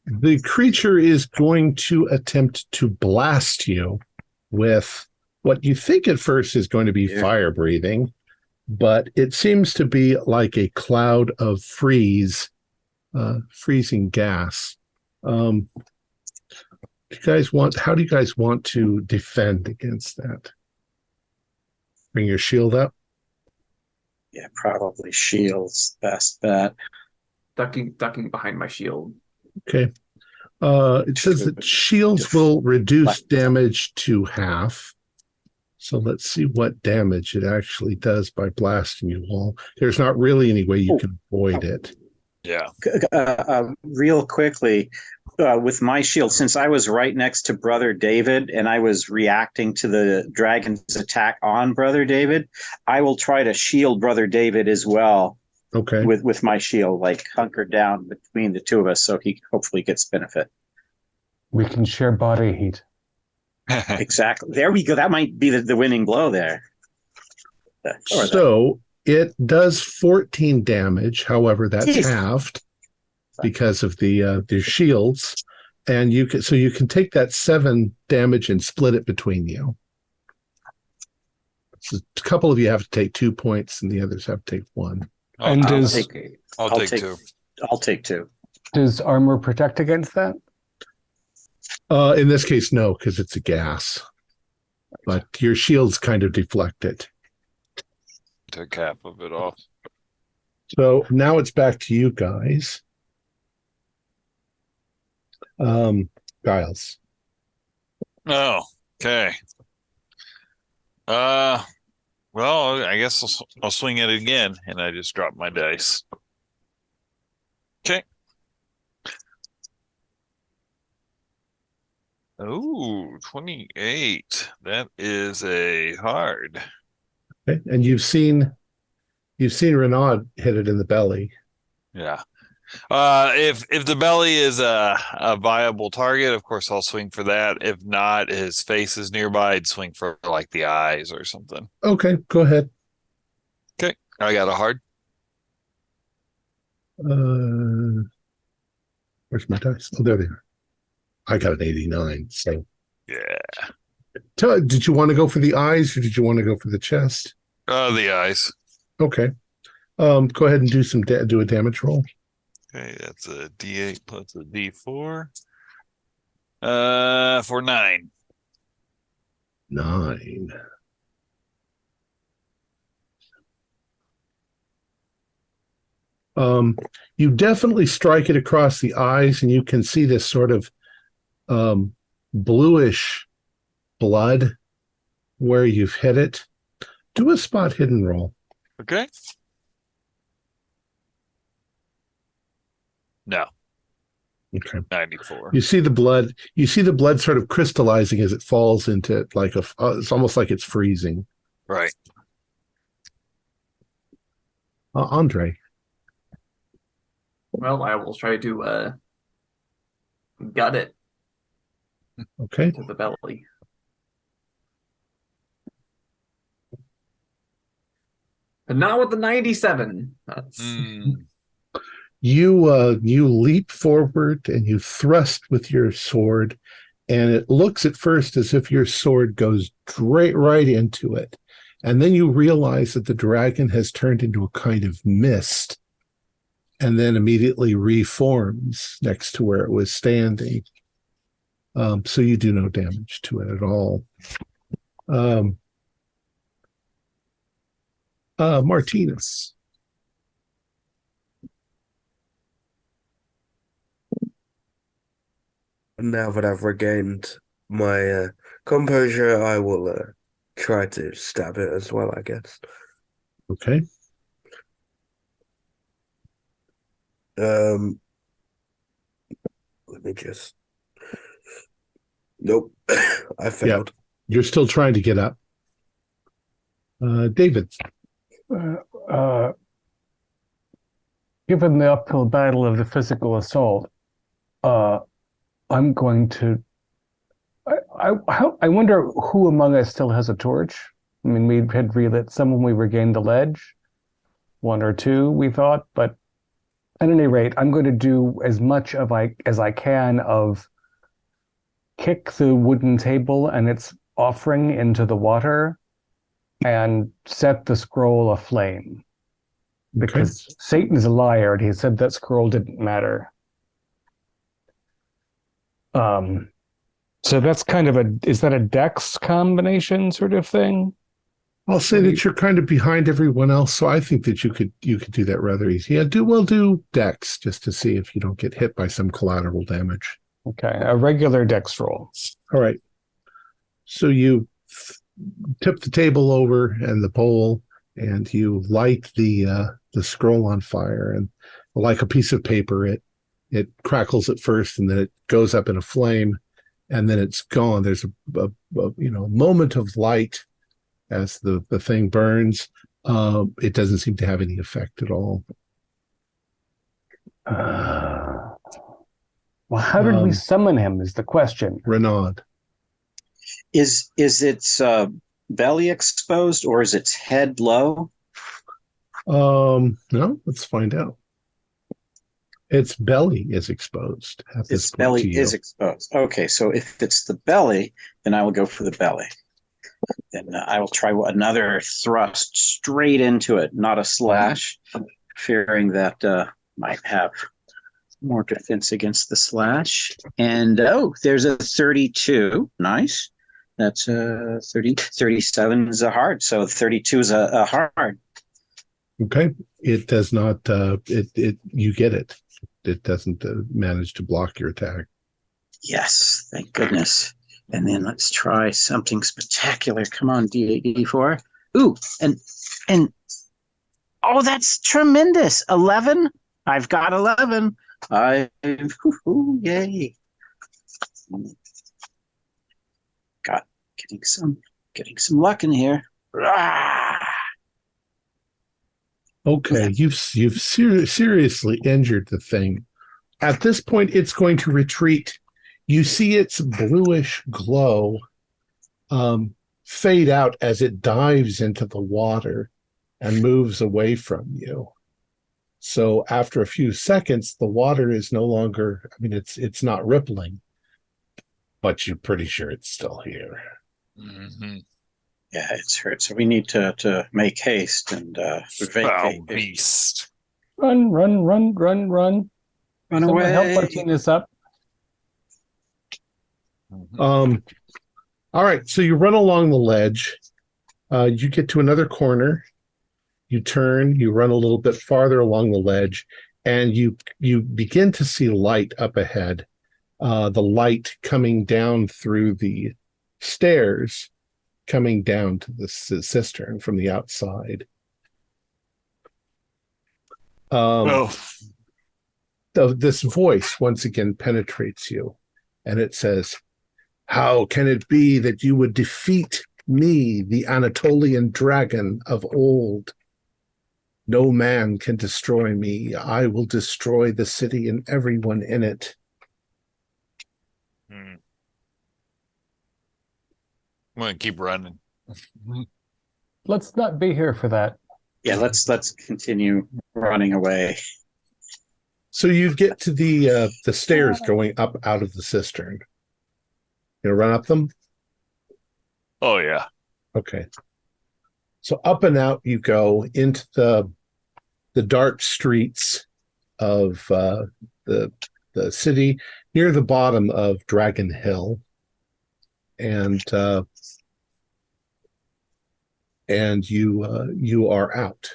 The creature is going to attempt to blast you with what you think at first is going to be fire breathing, but it seems to be like a cloud of freezing gas. How do you guys want to defend against that? Bring your shield up? Yeah, probably shield's best bet. Ducking behind my shield. Okay. It says that shields will reduce damage to half. So let's see what damage it actually does by blasting you all. There's not really any way you can avoid it. Yeah. Real quickly, with my shield, since I was right next to Brother David and I was reacting to the dragon's attack on Brother David, I will try to shield Brother David as well. Okay. With my shield, like hunkered down between the two of us, so he hopefully gets benefit. We can share body heat. Exactly. There we go. That might be the winning blow there. So it does 14 damage. However, that's halved because of the shields, and you can take that 7 damage and split it between you. So a couple of you have to take 2 points, and the others have to take 1. And I'll take 2. I'll take 2. Does armor protect against that? In this case, no, because it's a gas. But your shields kind of deflect it. Took half of it off. So now it's back to you guys. Giles. Oh, okay. Well, I guess I'll swing it again, and I just dropped my dice. Okay. Oh, 28. That is a hard. Okay. And you've seen Renaud hit it in the belly. Yeah. If the belly is a viable target, of course I'll swing for that. If not, his face is nearby, I'd swing for like the eyes or something. Okay, go ahead. Okay, I got a hard. Where's my dice? Oh, there they are. I got an 89. So yeah. Did you want to go for the eyes or did you want to go for the chest? The eyes. Okay. Go ahead and do a damage roll. Okay, that's a D8 plus a D4. For 9. 9. You definitely strike it across the eyes, and you can see this sort of bluish blood where you've hit it. Do a spot hidden roll. Okay. No. Okay. 94. You see the blood. You see the blood sort of crystallizing as it falls into it, like it's almost like it's freezing. Right. Andre. Well, I will try to gut it Okay. to the belly. But not with the 97. That's You leap forward and you thrust with your sword, and it looks at first as if your sword goes right into it. And then you realize that the dragon has turned into a kind of mist and then immediately reforms next to where it was standing. So you do no damage to it at all. Martinez. Now that I've regained my composure, I will try to stab it as well, I guess. Okay. Let me just. Nope, I failed. You're still trying to get up. David. Given the uphill battle of the physical assault, I'm going to. I wonder who among us still has a torch. I mean, we had relit some when we regained the ledge, one or two we thought, but at any rate, I'm going to do as much as I can of kick the wooden table and its offering into the water and set the scroll aflame. Because Satan is a liar, and he said that scroll didn't matter. So that's kind of is that a dex combination sort of thing? I'll say that you're kind of behind everyone else, so I think that you could do that rather easy. Yeah, do dex just to see if you don't get hit by some collateral damage. Okay, a regular dex roll. All right. So you tip the table over and the pole, and you light the scroll on fire, and like a piece of paper, it crackles at first, and then it goes up in a flame, and then it's gone. There's a moment of light as the thing burns. It doesn't seem to have any effect at all. Well, how did we summon him is the question. Renaud. Is its belly exposed or is its head low? No, let's find out. Its belly is exposed. Its belly is exposed. Okay, so if it's the belly, then I will go for the belly. Then I will try another thrust straight into it, not a slash, fearing that might have more defense against the slash. And there's a 32. Nice. That's 37 is a hard. So 32 is a hard. Okay. It does not, you get it. It doesn't manage to block your attack. Yes, thank goodness. And then let's try something spectacular. Come on, D8, D4. Ooh, and oh, that's tremendous. 11. I've got 11. Yay. Got getting some luck in here. Okay, you've seriously injured the thing. At this point, it's going to retreat. You see its bluish glow fade out as it dives into the water and moves away from you. So after a few seconds, the water is no longer, I mean, it's not rippling, but you're pretty sure it's still here. Mm-hmm. Yeah, it's hurt. So we need to make haste and vacate. Beast. Run. Run Someone away. help Martinez up. All right, so you run along the ledge. You get to another corner. You turn, you run a little bit farther along the ledge, and you begin to see light up ahead. The light coming down through the stairs, coming down to the cistern from the outside. this voice once again penetrates you, and it says, "How can it be that you would defeat me, the Anatolian dragon of old? No man can destroy me. I will destroy the city and everyone in it." I'm gonna keep running. Let's not be here for that. Yeah, let's continue running away. So you get to the stairs going up out of the cistern. You gonna run up them? Oh yeah. Okay. So up and out you go into the dark streets of the city near the bottom of Dragon Hill, and you are out.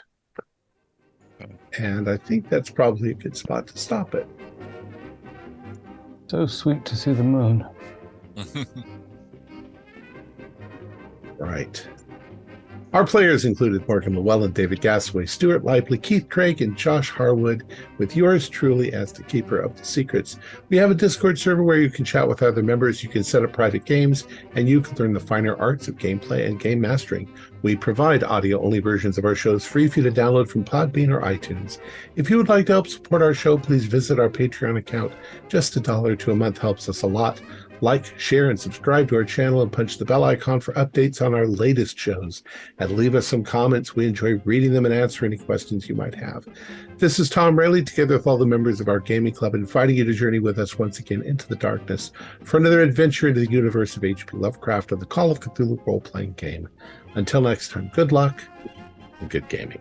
And I think that's probably a good spot to stop it. So sweet to see the moon. Right. Our players included Morgan Llewellyn, David Gasaway, Stuart Lively, Keith Craig, and Josh Harwood, with yours truly as the keeper of the secrets. We have a Discord server where you can chat with other members, you can set up private games, and you can learn the finer arts of gameplay and game mastering. We provide audio-only versions of our shows free for you to download from Podbean or iTunes. If you would like to help support our show, please visit our Patreon account. Just $1 a month helps us a lot. Like, share, and subscribe to our channel, and punch the bell icon for updates on our latest shows. And leave us some comments. We enjoy reading them and answering any questions you might have. This is Tom Rayleigh, together with all the members of our gaming club, inviting you to journey with us once again into the darkness for another adventure into the universe of H.P. Lovecraft of the Call of Cthulhu role-playing game. Until next time, good luck and good gaming.